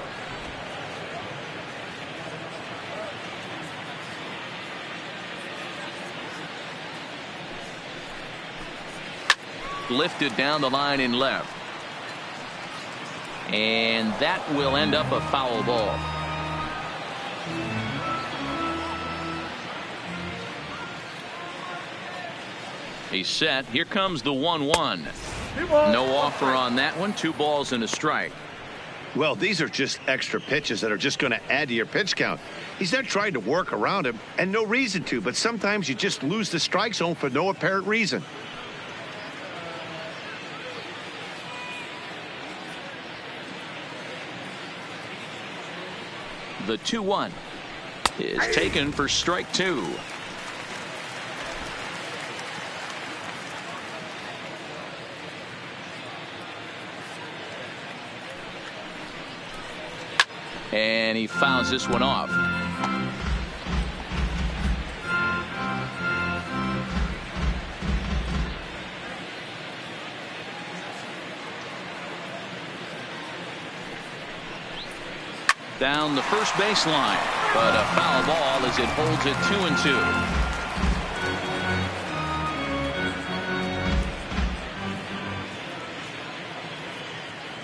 Lifted down the line in left. And that will end up a foul ball. He's set. Here comes the 1-1. No offer on that one. 2 balls and a strike. Well, these are just extra pitches that are just going to add to your pitch count. He's not trying to work around him, and no reason to, but sometimes you just lose the strike zone for no apparent reason. The 2-1 is taken for strike 2. And he fouls this one off. Down the first baseline, but a foul ball as it holds it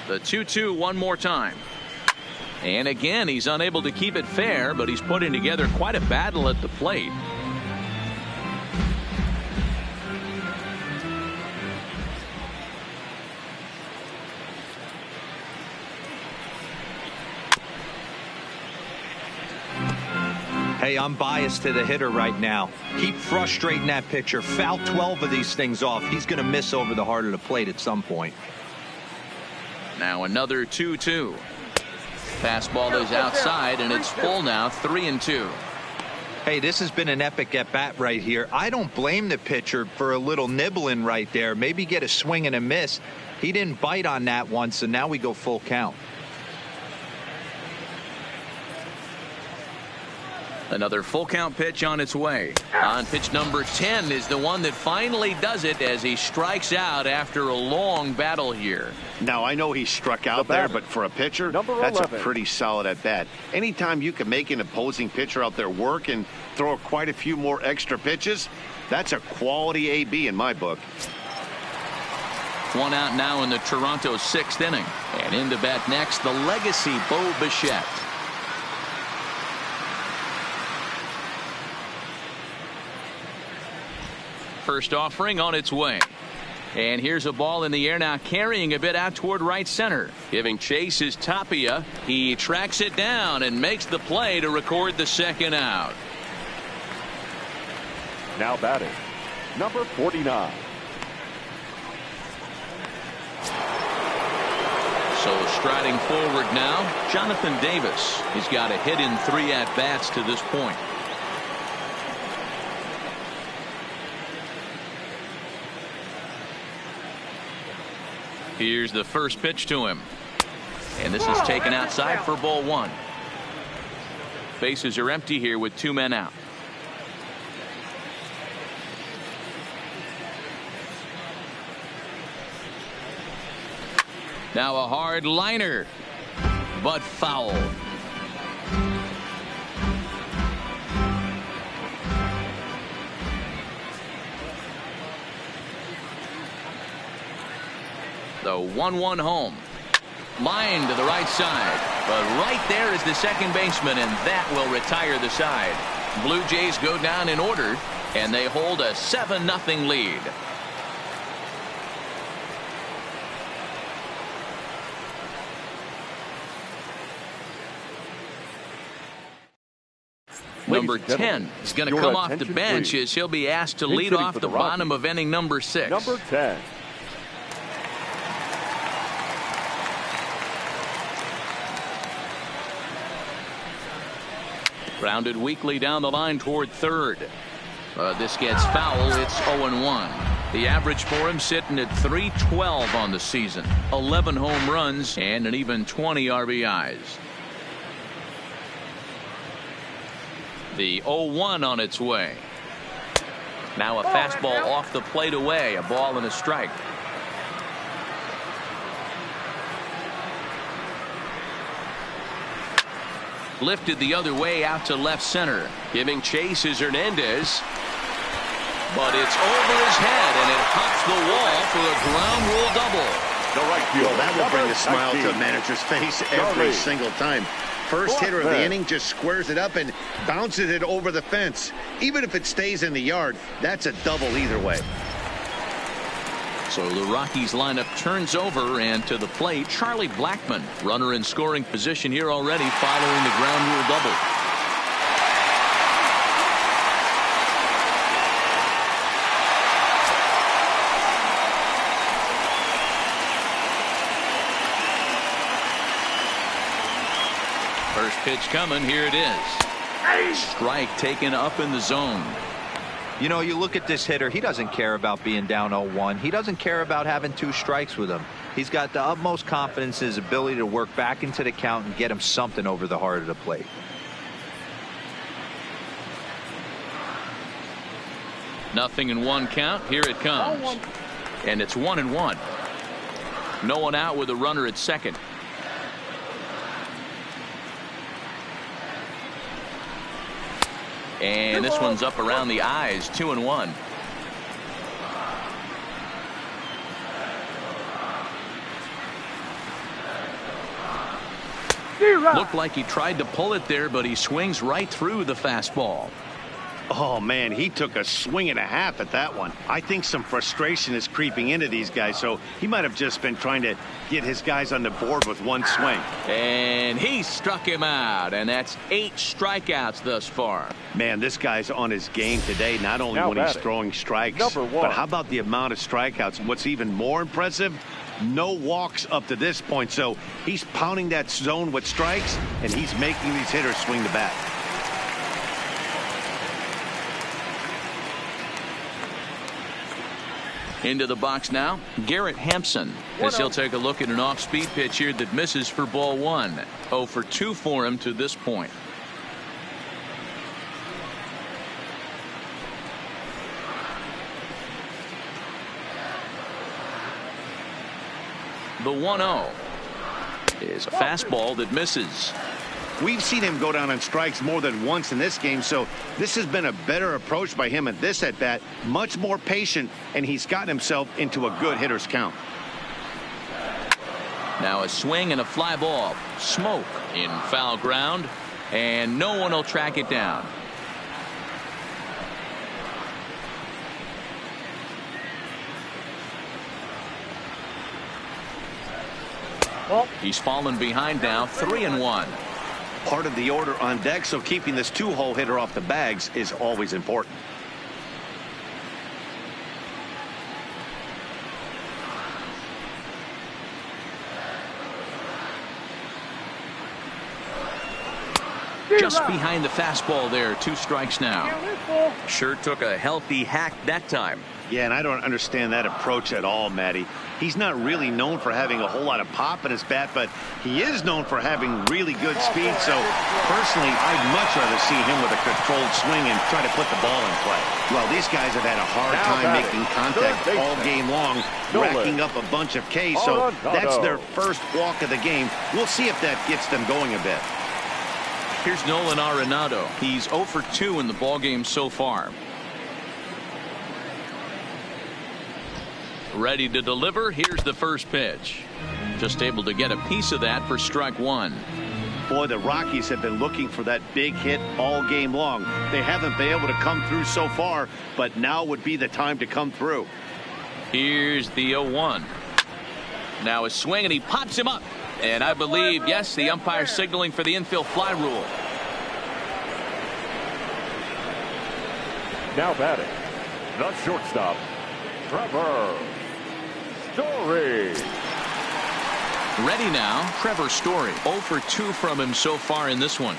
2-2. The 2-2 one more time. And again, he's unable to keep it fair, but he's putting together quite a battle at the plate. Hey, I'm biased to the hitter right now. Keep frustrating that pitcher. Foul 12 of these things off. He's going to miss over the heart of the plate at some point. Now another 2-2. Fastball is outside, and it's full now, 3-2. Hey, this has been an epic at bat right here. I don't blame the pitcher for a little nibbling right there. Maybe get a swing and a miss. He didn't bite on that one, so now we go full count. Another full count pitch on its way. On pitch number 10 is the one that finally does it as he strikes out after a long battle here. Now, I know he struck out there, but for a pitcher, that's a pretty solid at bat. Anytime you can make an opposing pitcher out there work and throw quite a few more extra pitches, that's a quality AB in my book. One out now in the Toronto 6th inning. And in to bat next, the legacy Bo Bichette. First offering on its way. And here's a ball in the air now, carrying a bit out toward right center. Giving chase is Tapia. He tracks it down and makes the play to record the second out. Now batting, number 49. So striding forward now, Jonathan Davis. He's got a hit in 3 at-bats to this point. Here's the first pitch to him. And this is taken outside for ball 1. Bases are empty here with 2 men out. Now a hard liner, but foul. The 1-1 home. Line to the right side. But right there is the second baseman, and that will retire the side. Blue Jays go down in order, and they hold a 7-0 lead. Number 10 is going to come off the bench as he'll be asked to lead off the bottom of inning number 6. Number 10. Grounded weakly down the line toward third. This gets foul. It's 0-1. The average for him sitting at 312 on the season. 11 home runs and an even 20 RBIs. The 0-1 on its way. Now a fastball off the plate away. A ball and a strike. Lifted the other way out to left center. Giving chase is Hernandez. But it's over his head, and it hops the wall for a ground rule double. The right field. Well, that will bring a smile to a manager's face every single time. First hitter of the inning just squares it up and bounces it over the fence. Even if it stays in the yard, that's a double either way. So the Rockies lineup turns over, and to the plate, Charlie Blackmon, runner in scoring position here already following the ground rule double. First pitch coming. Here it is. Strike taken up in the zone. You know, you look at this hitter, he doesn't care about being down 0-1. He doesn't care about having 2 strikes with him. He's got the utmost confidence in his ability to work back into the count and get him something over the heart of the plate. Nothing in 1 count. Here it comes. And it's 1-1. No one out with a runner at second. And this one's up around the eyes. 2-1. Looked like he tried to pull it there, but he swings right through the fastball. Oh, man, he took a swing and a half at that one. I think some frustration is creeping into these guys, so he might have just been trying to get his guys on the board with one swing. And he struck him out, and that's 8 strikeouts thus far. Man, this guy's on his game today, not only when he's throwing strikes, but how about the amount of strikeouts? What's even more impressive, no walks up to this point, so he's pounding that zone with strikes, and he's making these hitters swing the bat. Into the box now, Garrett Hampson, as he'll take a look at an off-speed pitch here that misses for ball 1. 0 for 2 for him to this point. The 1-0 is a fastball that misses. We've seen him go down on strikes more than once in this game, so this has been a better approach by him at this at-bat. Much more patient, and he's gotten himself into a good hitter's count. Now a swing and a fly ball. Smoke in foul ground, and no one will track it down. He's fallen behind now, 3-1. Part of the order on deck, so keeping this 2-hole hitter off the bags is always important. Just behind the fastball there. 2 strikes now. Sure took a healthy hack that time. Yeah, and I don't understand that approach at all, Matty. He's not really known for having a whole lot of pop in his bat, but he is known for having really good speed. So, personally, I'd much rather see him with a controlled swing and try to put the ball in play. Well, these guys have had a hard time making contact all game long, racking up a bunch of Ks. So, that's their first walk of the game. We'll see if that gets them going a bit. Here's Nolan Arenado. He's 0 for 2 in the ballgame so far. Ready to deliver. Here's the first pitch. Just able to get a piece of that for strike 1. Boy, the Rockies have been looking for that big hit all game long. They haven't been able to come through so far, but now would be the time to come through. Here's the 0-1. Now a swing, and he pops him up. And I believe, yes, the umpire signaling for the infield fly rule. Now batting, the shortstop, Trevor Story. Ready now, Trevor Story. 0 for 2 from him so far in this one.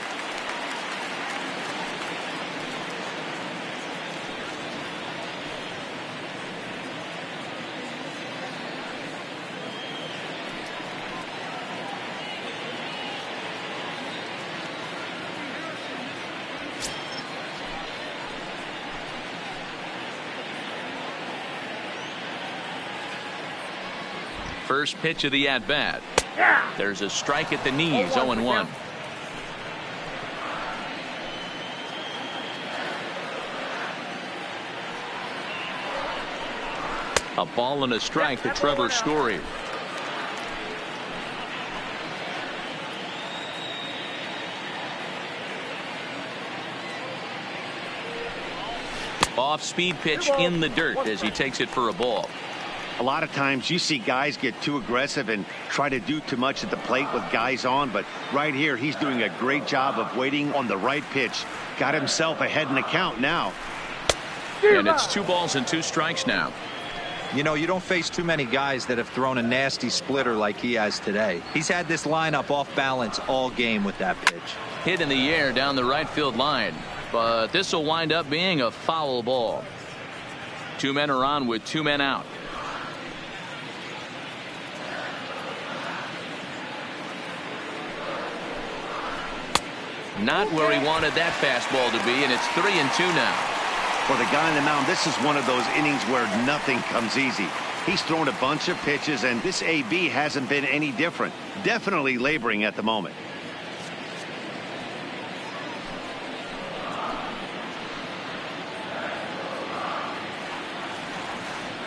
First pitch of the at-bat. There's a strike at the knees, 0-1. A ball and a strike to Trevor Story. Off-speed pitch in the dirt as he takes it for a ball. A lot of times you see guys get too aggressive and try to do too much at the plate with guys on, but right here he's doing a great job of waiting on the right pitch. Got himself ahead in the count now. And it's 2 balls and 2 strikes now. You know, you don't face too many guys that have thrown a nasty splitter like he has today. He's had this lineup off balance all game with that pitch. Hit in the air down the right field line, but this will wind up being a foul ball. 2 men are on with 2 men out. Not where he wanted that fastball to be, and it's 3-2 now. For the guy on the mound, this is one of those innings where nothing comes easy. He's thrown a bunch of pitches, and this AB hasn't been any different. Definitely laboring at the moment.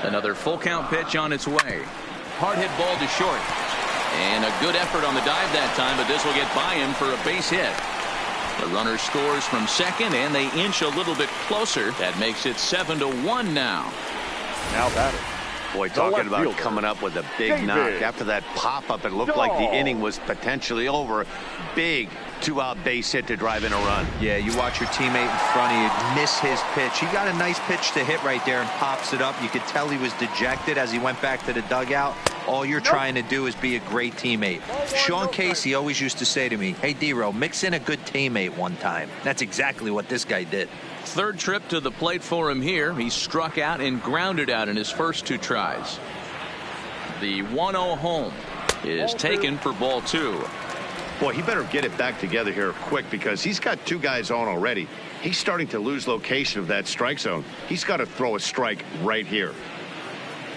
Another full count pitch on its way. Hard hit ball to short. And a good effort on the dive that time, but this will get by him for a base hit. The runner scores from second, and they inch a little bit closer. That makes it 7-1 now. Now batting. Boy, talking about coming up with a big knock. After that pop-up, it looked like the inning was potentially over. Big 2-out base hit to drive in a run. Yeah, you watch your teammate in front of you miss his pitch. He got a nice pitch to hit right there and pops it up. You could tell he was dejected as he went back to the dugout. All you're trying to do is be a great teammate. Sean Casey always used to say to me, hey, D-Row, mix in a good teammate one time. That's exactly what this guy did. Third trip to the plate for him here. He struck out and grounded out in his first 2 tries. The 1-0 home is taken for ball 2. Boy, he better get it back together here quick because he's got 2 guys on already. He's starting to lose location of that strike zone. He's got to throw a strike right here.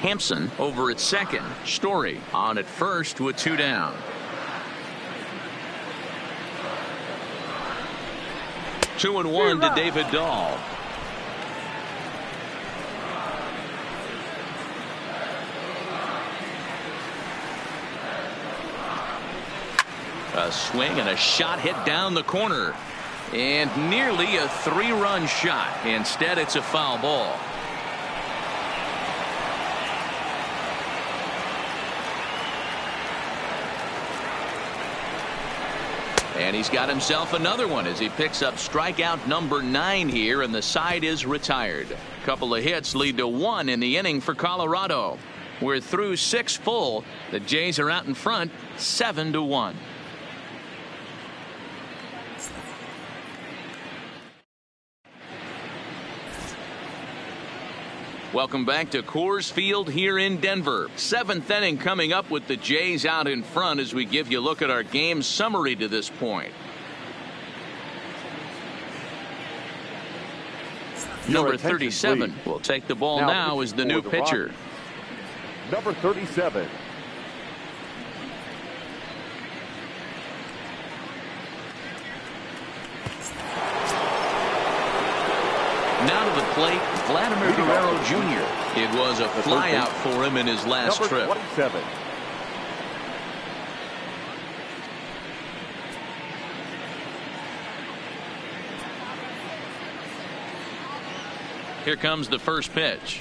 Hampson over at second. Story on at first with 2 down. 2-1 to David Dahl. A swing and a shot hit down the corner. And nearly a 3-run shot. Instead, it's a foul ball. And he's got himself another one as he picks up strikeout number 9 here, and the side is retired. A couple of hits lead to 1 in the inning for Colorado. We're through 6 full. The Jays are out in front 7-1. Welcome back to Coors Field here in Denver. 7th inning coming up with the Jays out in front as we give you a look at our game summary to this point. Number 37 will take the ball now as the new pitcher. Number 37. Now to the plate, Vladimir Guerrero Jr. It was a flyout for him in his last trip. 27. Here comes the first pitch.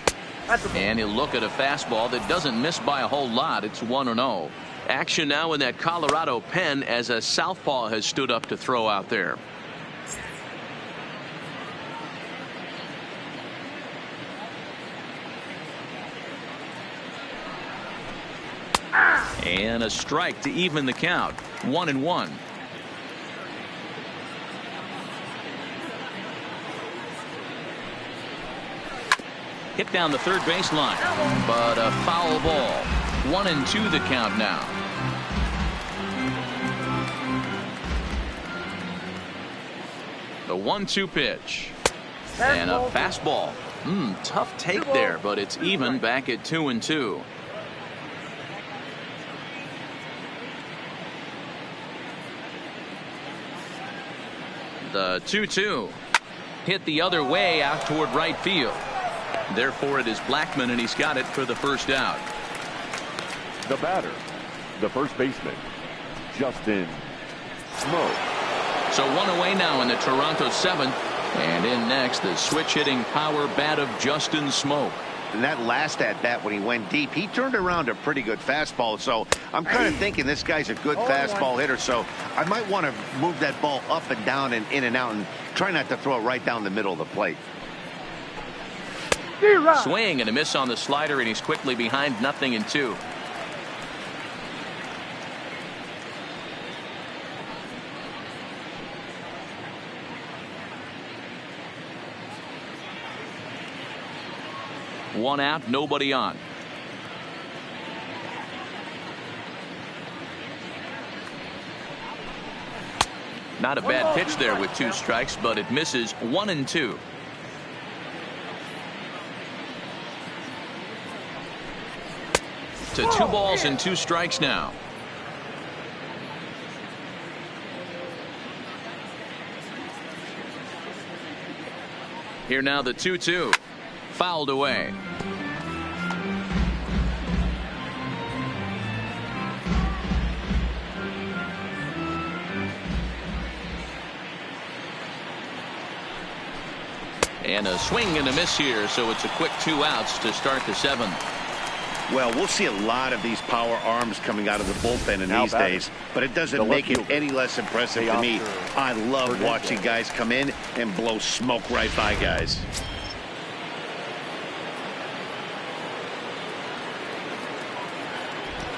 And he'll look at a fastball that doesn't miss by a whole lot. It's 1-0. Action now in that Colorado pen as a southpaw has stood up to throw out there. And a strike to even the count. 1-1. Hit down the third baseline, but a foul ball. 1-2 the count now. The 1-2 pitch. And a fastball. Tough take there, but it's even back at 2-2. The 2-2 hit the other way out toward right field. Therefore, it is Blackmon, and he's got it for the first out. The batter, the first baseman, Justin Smoke. So one away now in the Toronto seventh. And in next, the switch-hitting power bat of Justin Smoke. And that last at-bat when he went deep, he turned around a pretty good fastball. So I'm kind of thinking this guy's a good fastball hitter. So I might want to move that ball up and down and in and out and try not to throw it right down the middle of the plate. Swing and a miss on the slider, and he's quickly behind 0-2. One out, nobody on. Not a bad pitch there with 2 strikes, but it misses. 1-2. To 2 balls and 2 strikes now. Here now the 2-2. Fouled away. And a swing and a miss here, so it's a quick 2 outs to start the 7th. Well, we'll see a lot of these power arms coming out of the bullpen in these days, but it doesn't make it any less impressive to me. I love watching guys come in and blow smoke right by guys.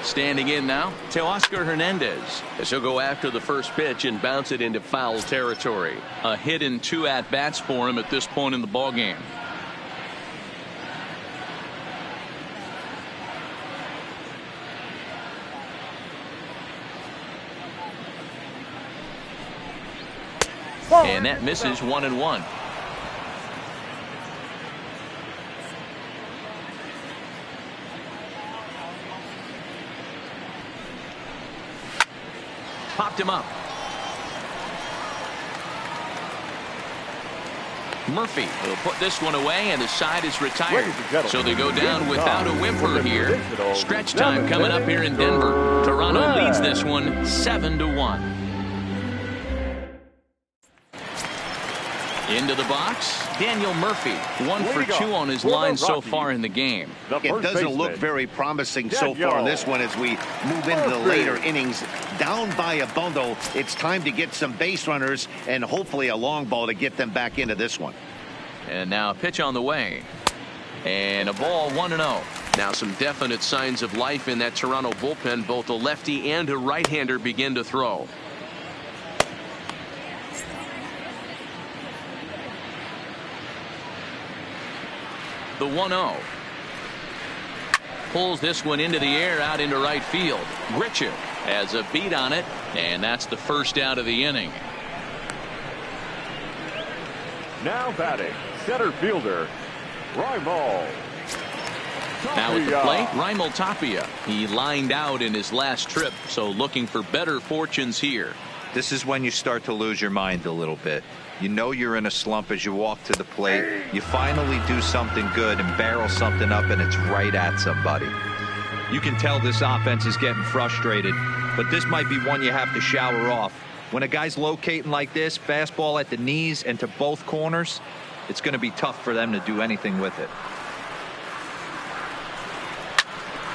Standing in now, Teoscar Hernandez, as he'll go after the first pitch and bounce it into foul territory. A hit in 2 at-bats for him at this point in the ballgame. And that misses. 1-1. Popped him up. Murphy will put this one away, and the side is retired. So they go down without a whimper here. Stretch time coming up here in Denver. Toronto leads this one 7-1. Into the box, Daniel Murphy, 1 for 2 on his line so far in the game. It doesn't look very promising so far in this one as we move into the later innings. Down by a bundle, it's time to get some base runners and hopefully a long ball to get them back into this one. And now a pitch on the way. And a ball. 1-0. Now some definite signs of life in that Toronto bullpen. Both a lefty and a right-hander begin to throw. The 1-0. Pulls this one into the air out into right field. Grichuk has a beat on it, and that's the first out of the inning. Now batting, center fielder, Raimel. Now at the plate, Raimel Tapia. He lined out in his last trip, so looking for better fortunes here. This is when you start to lose your mind a little bit. You know you're in a slump as you walk to the plate. You finally do something good and barrel something up, and it's right at somebody. You can tell this offense is getting frustrated, but this might be one you have to shower off. When a guy's locating like this, fastball at the knees and to both corners, it's going to be tough for them to do anything with it.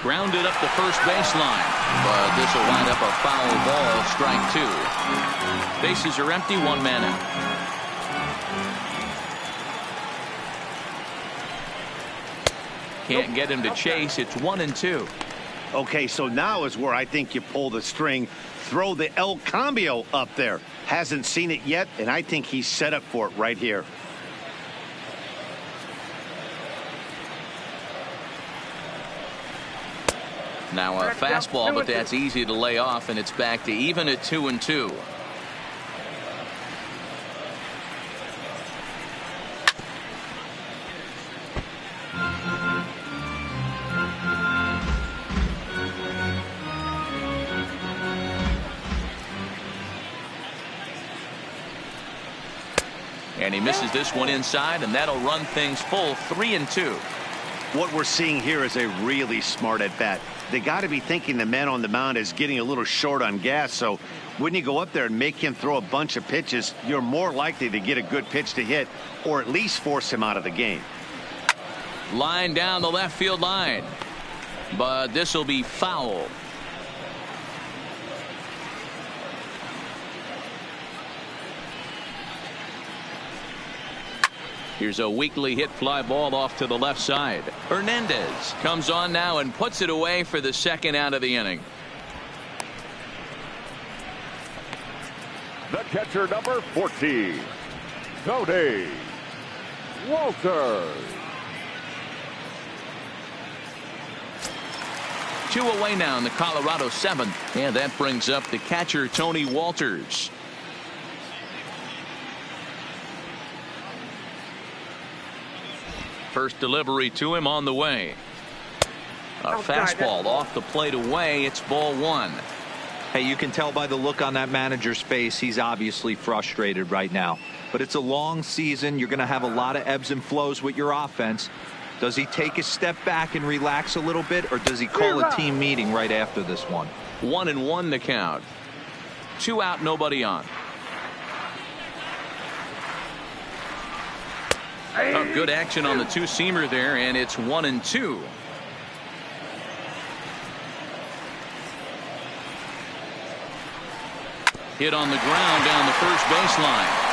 Grounded up the first baseline, but this will wind up a foul ball. Strike 2. Bases are empty. 1 man out. Can't get him to chase. It's 1-2. Okay, so now is where I think you pull the string. Throw the El Cambio up there. Hasn't seen it yet, and I think he's set up for it right here. Now a fastball, but that's easy to lay off, and it's back to even at 2-2. And he misses this one inside, and that'll run things full 3-2. What we're seeing here is a really smart at bat. They got to be thinking the man on the mound is getting a little short on gas. So when you go up there and make him throw a bunch of pitches, you're more likely to get a good pitch to hit or at least force him out of the game. Line down the left field line, but this will be foul. Here's a weakly hit fly ball off to the left side. Hernandez comes on now and puts it away for the second out of the inning. The catcher, number 14, Cody Walters. 2 away now in the Colorado 7th, and that brings up the catcher, Tony Walters. First delivery to him on the way. A fastball off the plate away. It's ball 1. Hey, you can tell by the look on that manager's face, he's obviously frustrated right now. But it's a long season. You're going to have a lot of ebbs and flows with your offense. Does he take a step back and relax a little bit, or does he call a team meeting right after this one? 1-1 the count. 2 out, nobody on. Oh, good action on the two-seamer there, and it's 1-2. Hit on the ground down the first baseline.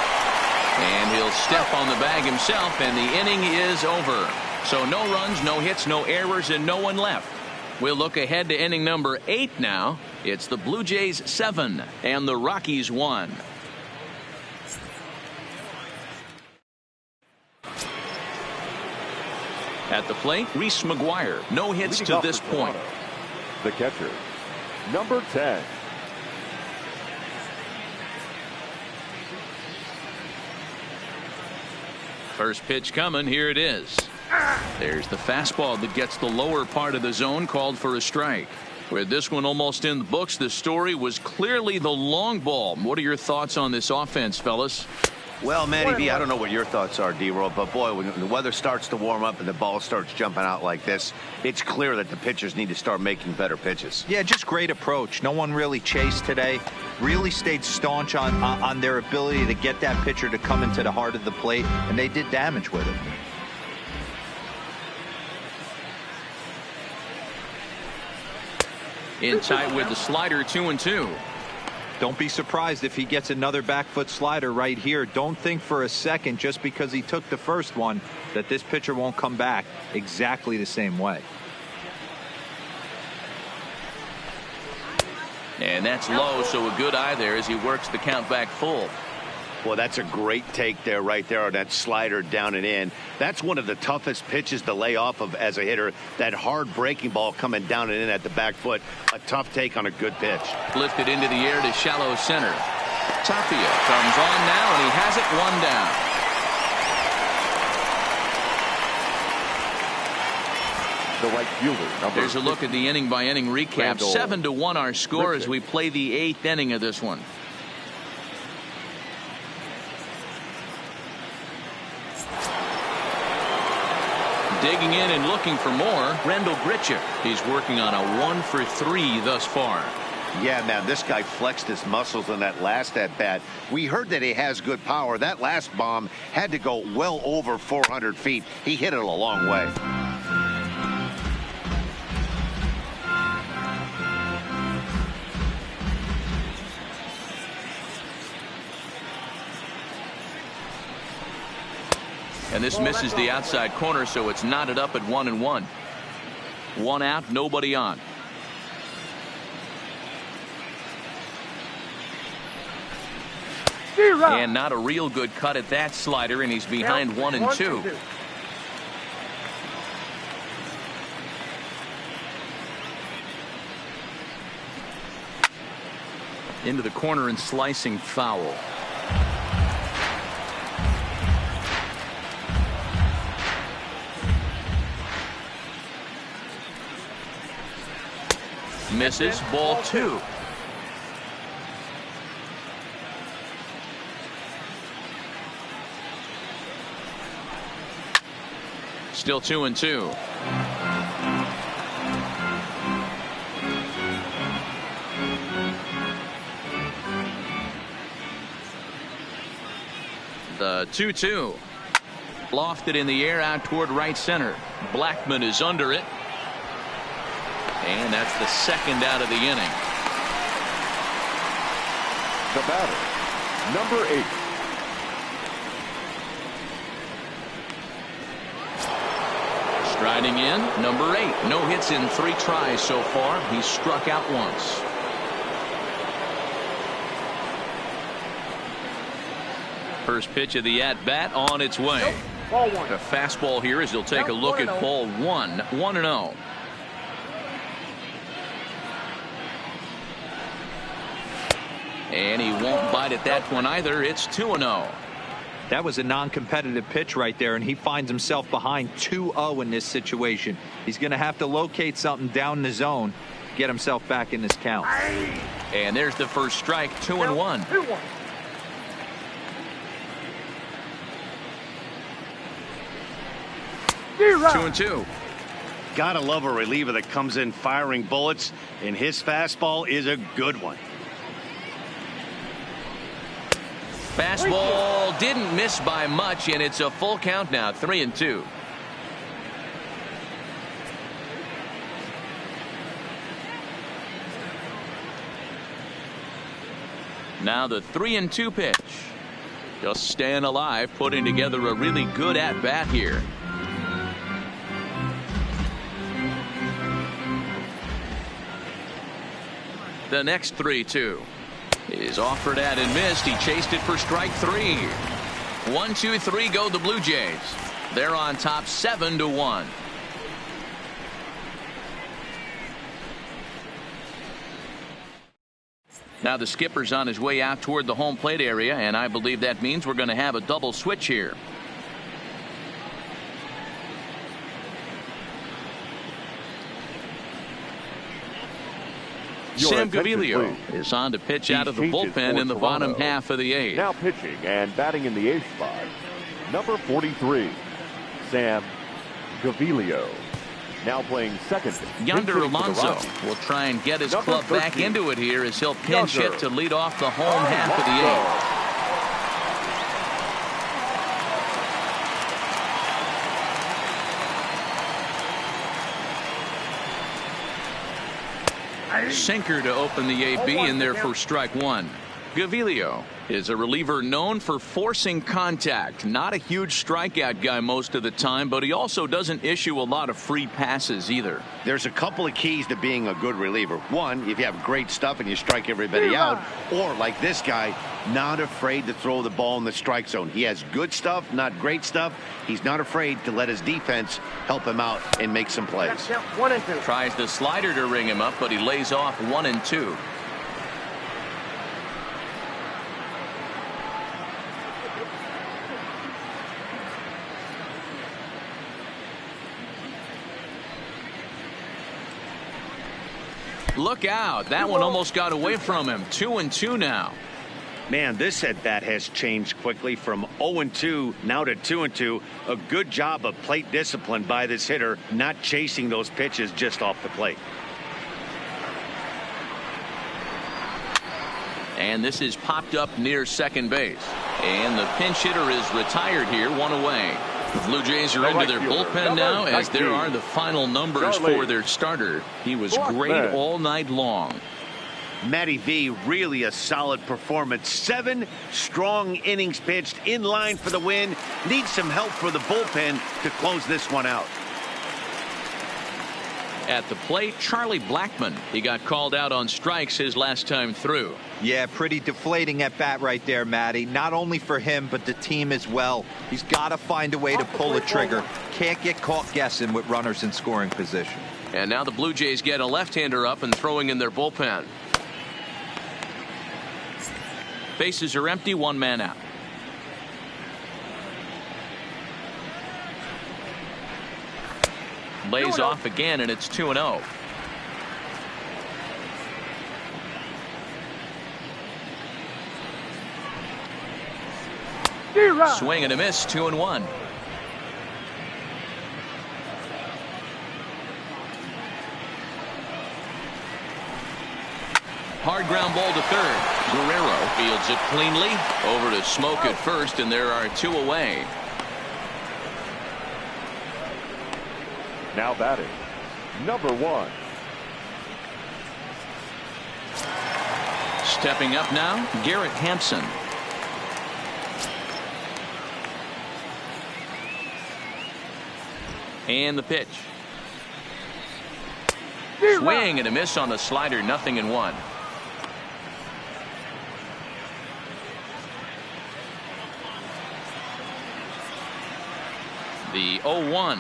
And he'll step on the bag himself, and the inning is over. So no runs, no hits, no errors, and no one left. We'll look ahead to inning number 8 now. It's the Blue Jays 7 and the Rockies 1. At the plate, Reese McGuire. No hits to this point. The catcher, number 10. First pitch coming. Here it is. There's the fastball that gets the lower part of the zone, called for a strike. With this one almost in the books, the story was clearly the long ball. What are your thoughts on this offense, fellas? Well, Matty V, I don't know what your thoughts are, D-Roll, but boy, when the weather starts to warm up and the ball starts jumping out like this, it's clear that the pitchers need to start making better pitches. Yeah, just great approach. No one really chased today. Really stayed staunch on their ability to get that pitcher to come into the heart of the plate, and they did damage with it. In tight with the slider, 2-2. Don't be surprised if he gets another back foot slider right here. Don't think for a second, just because he took the first one, that this pitcher won't come back exactly the same way. And that's low, so a good eye there as he works the count back full. Well, that's a great take there, right there on that slider down and in. That's one of the toughest pitches to lay off of as a hitter. That hard breaking ball coming down and in at the back foot. A tough take on a good pitch. Lifted into the air to shallow center. Tapia comes on now, and he has it 1 down. The right fielder, There's a look at the inning-by-inning recap. 7-1 our score as we play the 8th inning of this one. Digging in and looking for more, Randall Grichuk. He's working on a 1 for 3 thus far. Yeah, man, this guy flexed his muscles in that last at-bat. We heard that he has good power. That last bomb had to go well over 400 feet. He hit it a long way. And this misses the outside corner, so it's knotted up at 1-1. 1 out, nobody on. And not a real good cut at that slider, and he's behind 1-2. Into the corner and slicing foul. Misses, ball 2. Still 2-2. The 2-2. Lofted in the air out toward right center. Blackman is under it. And that's the second out of the inning. The batter, number 8. Striding in, number 8. No hits in 3 tries so far. He's struck out once. First pitch of the at-bat on its way. A fastball here as he'll take a look at ball 1. 1-0. And he won't bite at that one either. It's 2-0. That was a non-competitive pitch right there, and he finds himself behind 2-0 in this situation. He's going to have to locate something down the zone, get himself back in this count. And there's the first strike. 2-1. 2-2. Gotta love a reliever that comes in firing bullets, and his fastball is a good one. Fastball didn't miss by much, and it's a full count now. 3-2. Now the 3-2 pitch. Just staying alive, putting together a really good at-bat here. The next 3-2 is offered at and missed. He chased it for strike 3. 1-2-3 go the Blue Jays. They're on top 7-1. Now the skipper's on his way out toward the home plate area, and I believe that means we're going to have a double switch here. Sam Gaviglio is on to pitch out of the bullpen in the bottom half of the 8th. Now pitching and batting in the 8th spot, number 43, Sam Gaviglio. Now playing second. Yonder Alonso will try and get his club back into it here as he'll pinch hit to lead off the home half of the 8th. Sinker to open the AB in there for strike 1. Gaviglio is a reliever known for forcing contact. Not a huge strikeout guy most of the time, but he also doesn't issue a lot of free passes either. There's a couple of keys to being a good reliever. One, if you have great stuff and you strike everybody out, or like this guy, not afraid to throw the ball in the strike zone. He has good stuff, not great stuff. He's not afraid to let his defense help him out and make some plays. 1-2. Tries the slider to ring him up, but he lays off 1-2. Look out. That one almost got away from him. 2-2 now. Man, this at bat has changed quickly from 0-2 now to 2-2. A good job of plate discipline by this hitter, not chasing those pitches just off the plate. And this is popped up near second base. And the pinch hitter is retired here, 1 away. The Blue Jays are into their bullpen now, as there are the final numbers for their starter. He was great all night long. Matty V, really a solid performance. 7 strong innings pitched, in line for the win. Needs some help for the bullpen to close this one out. At the plate, Charlie Blackmon. He got called out on strikes his last time through. Yeah, pretty deflating at bat right there, Matty. Not only for him, but the team as well. He's got to find a way to pull a trigger. Can't get caught guessing with runners in scoring position. And now the Blue Jays get a left-hander up and throwing in their bullpen. Bases are empty, one man out. Lays off again, and it's 2-0. Swing and a miss, 2-1. Hard ground ball to third. Guerrero fields it cleanly. Over to Smoke at first, and there are two away. Now batting, number 1. Stepping up now, Garrett Hampson. And the pitch. Swing and a miss on the slider, 0-1. The 0-1.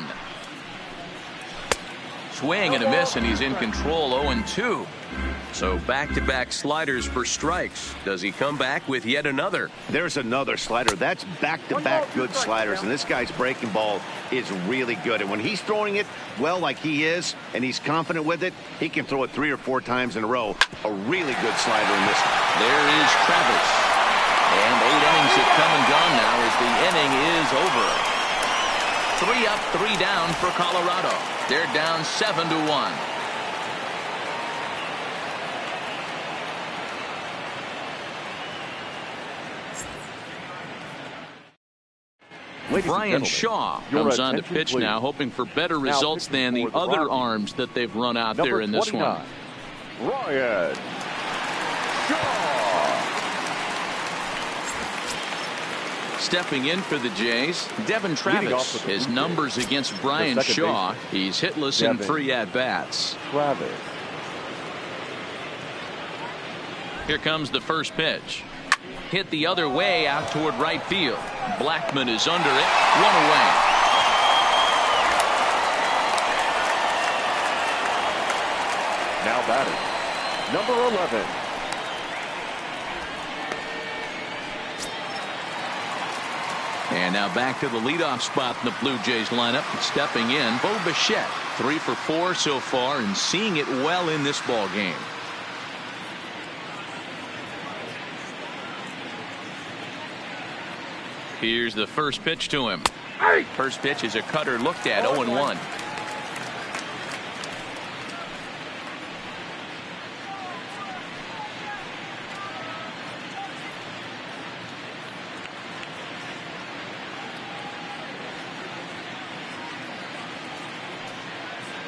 Swing and a miss, and he's in control. 0-2. So back-to-back sliders for strikes. Does he come back with yet another? There's another slider. That's back-to-back good sliders, and this guy's breaking ball is really good. And when he's throwing it well like he is, and he's confident with it, he can throw it 3 or 4 times in a row. A really good slider in this one. There is Travis. And 8 innings have come and gone now as the inning is over. 3 up, 3 down for Colorado. They're down 7-1. Brian Shaw comes on to pitch now, hoping for better results than the other arms that they've run out there in this one. Brian Shaw. Stepping in for the Jays, Devin Travis. His numbers against Brian Shaw. He's hitless in 3 at-bats. Travis. Here comes the first pitch. Hit the other way out toward right field. Blackmon is under it. 1 away. Now batting, number 11. And now back to the leadoff spot in the Blue Jays lineup. Stepping in, Bo Bichette. 3 for 4 so far and seeing it well in this ball game. Here's the first pitch to him. First pitch is a cutter looked at. 0-1.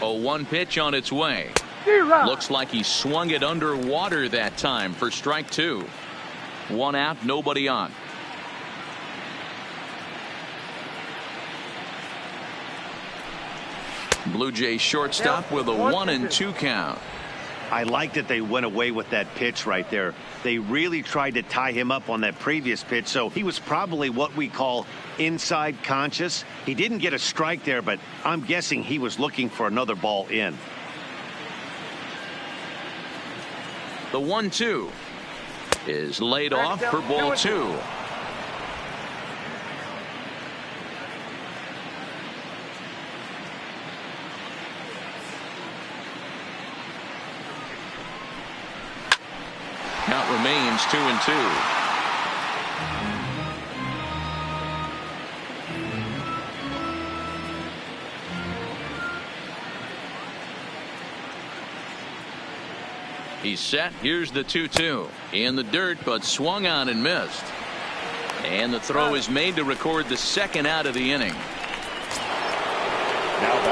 A 1 pitch on its way. Looks like he swung it underwater that time for strike 2. 1 out, nobody on. Blue Jays shortstop with a 1-2 count. I like that they went away with that pitch right there. They really tried to tie him up on that previous pitch, so he was probably what we call inside conscious. He didn't get a strike there, but I'm guessing he was looking for another ball in. The 1-2 is laid off for ball 2. Count remains 2-2. He's set. Here's the 2-2 in the dirt, but swung on and missed. And the throw is made to record the second out of the inning.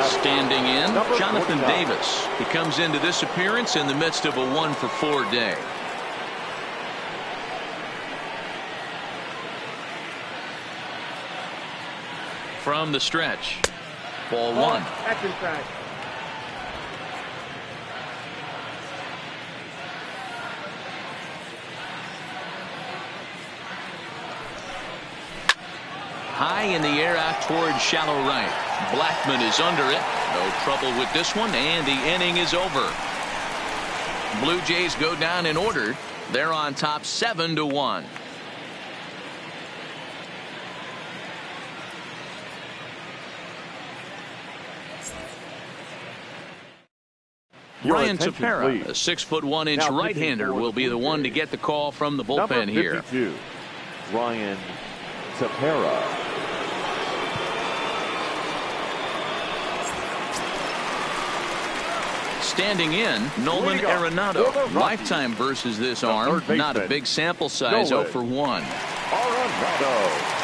Standing in, Jonathan Davis. He comes into this appearance in the midst of a 1-for-4 day. From the stretch, ball 1. That's inside. high in the air out towards shallow right. Blackman is under it. No trouble with this one, and the inning is over. Blue Jays go down in order. They're on top 7-1. Ryan Tepera, a 6'1" right-hander, will be the one to get the call from the bullpen here. Ryan Tepera. Standing in, Nolan Arenado. Lifetime versus this arm. Not a big sample size, 0 for 1. Arenado.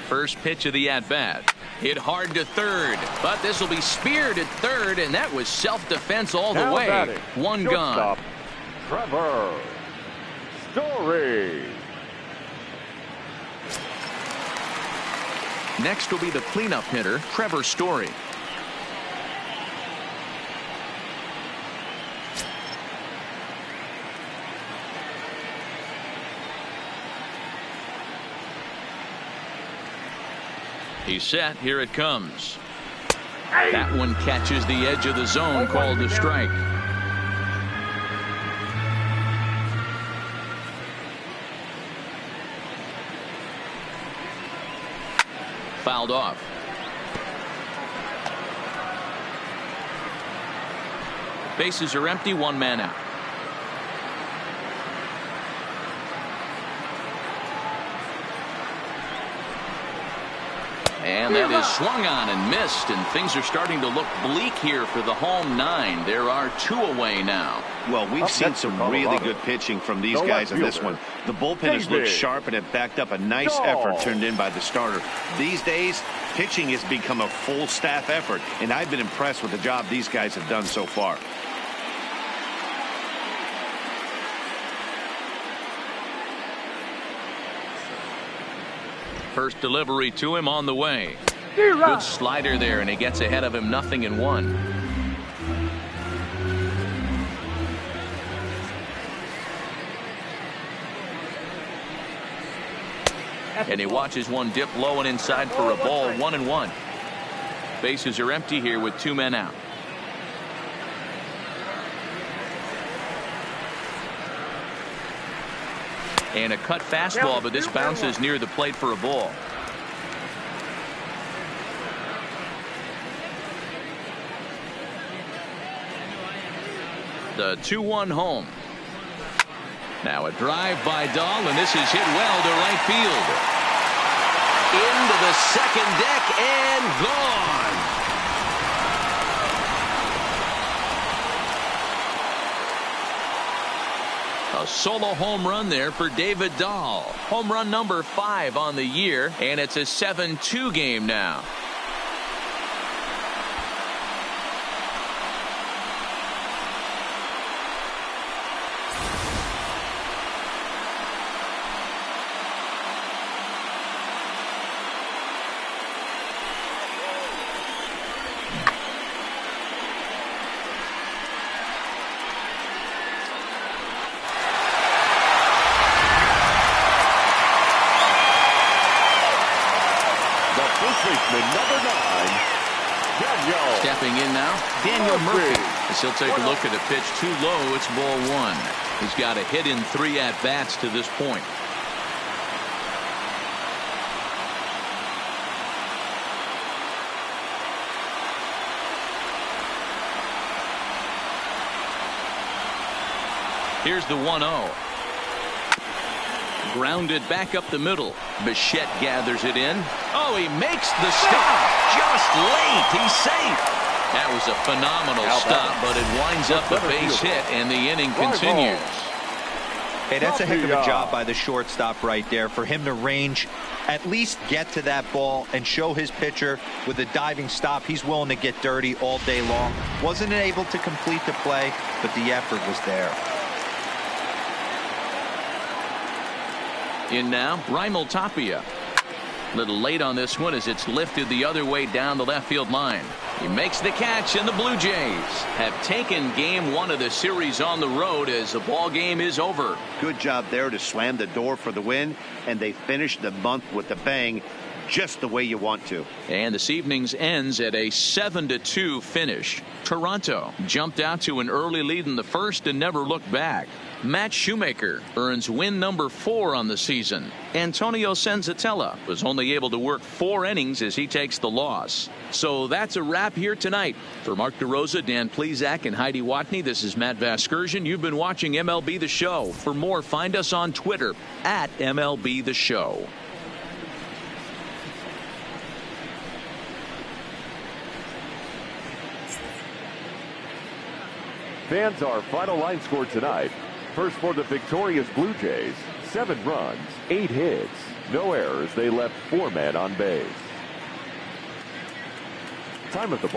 First pitch of the at-bat. Hit hard to third, but this will be speared at third, and that was self-defense all the way. Batting. One gone. Trevor Story. Next will be the cleanup hitter, Trevor Story. He's set. Here it comes. That one catches the edge of the zone, called a strike. Fouled off. Bases are empty, one man out. And that is swung on and missed, and things are starting to look bleak here for the home 9. There are 2 away now. Well, we've seen some really good pitching from these guys in this one. The bullpen has looked sharp, and it backed up a nice effort turned in by the starter. These days, pitching has become a full staff effort, and I've been impressed with the job these guys have done so far. First delivery to him on the way. Good slider there, and he gets ahead of him, 0-1. And he watches one dip low and inside for a ball, 1-1. Bases are empty here with 2 men out. And a cut fastball, but this bounces near the plate for a ball. The 2-1 home. Now a drive by Dahl, and this is hit well to right field. Into the second deck and gone. A solo home run there for David Dahl. Home run number 5 on the year, and it's a 7-2 game now. Stepping in now, Daniel Murphy. As he'll take a look at a pitch too low, it's ball 1. He's got a hit in 3 at-bats to this point. Here's the 1-0. Grounded back up the middle. Bichette gathers it in. Oh, he makes the stop just late. He's safe. That was a phenomenal stop, but it winds up a base hit, and the inning continues. Hey, that's a heck of a job by the shortstop right there. For him to range, at least get to that ball and show his pitcher with a diving stop. He's willing to get dirty all day long. Wasn't able to complete the play, but the effort was there. In now, Raimel Tapia. Little late on this one as it's lifted the other way down the left field line. He makes the catch, and the Blue Jays have taken game 1 of the series on the road as the ball game is over. Good job there to slam the door for the win, and they finished the month with a bang, just the way you want to. And this evening's ends at a 7-2 finish. Toronto jumped out to an early lead in the first and never looked back. Matt Shoemaker earns win number 4 on the season. Antonio Senzatella was only able to work 4 innings as he takes the loss. So that's a wrap here tonight. For Mark DeRosa, Dan Plezak, and Heidi Watney, this is Matt Vasgersian. You've been watching MLB The Show. For more, find us on Twitter at MLB The Show. Fans, our final line score tonight. First for the victorious Blue Jays, 7 runs, 8 hits, no errors. They left 4 men on base. Time of the ball.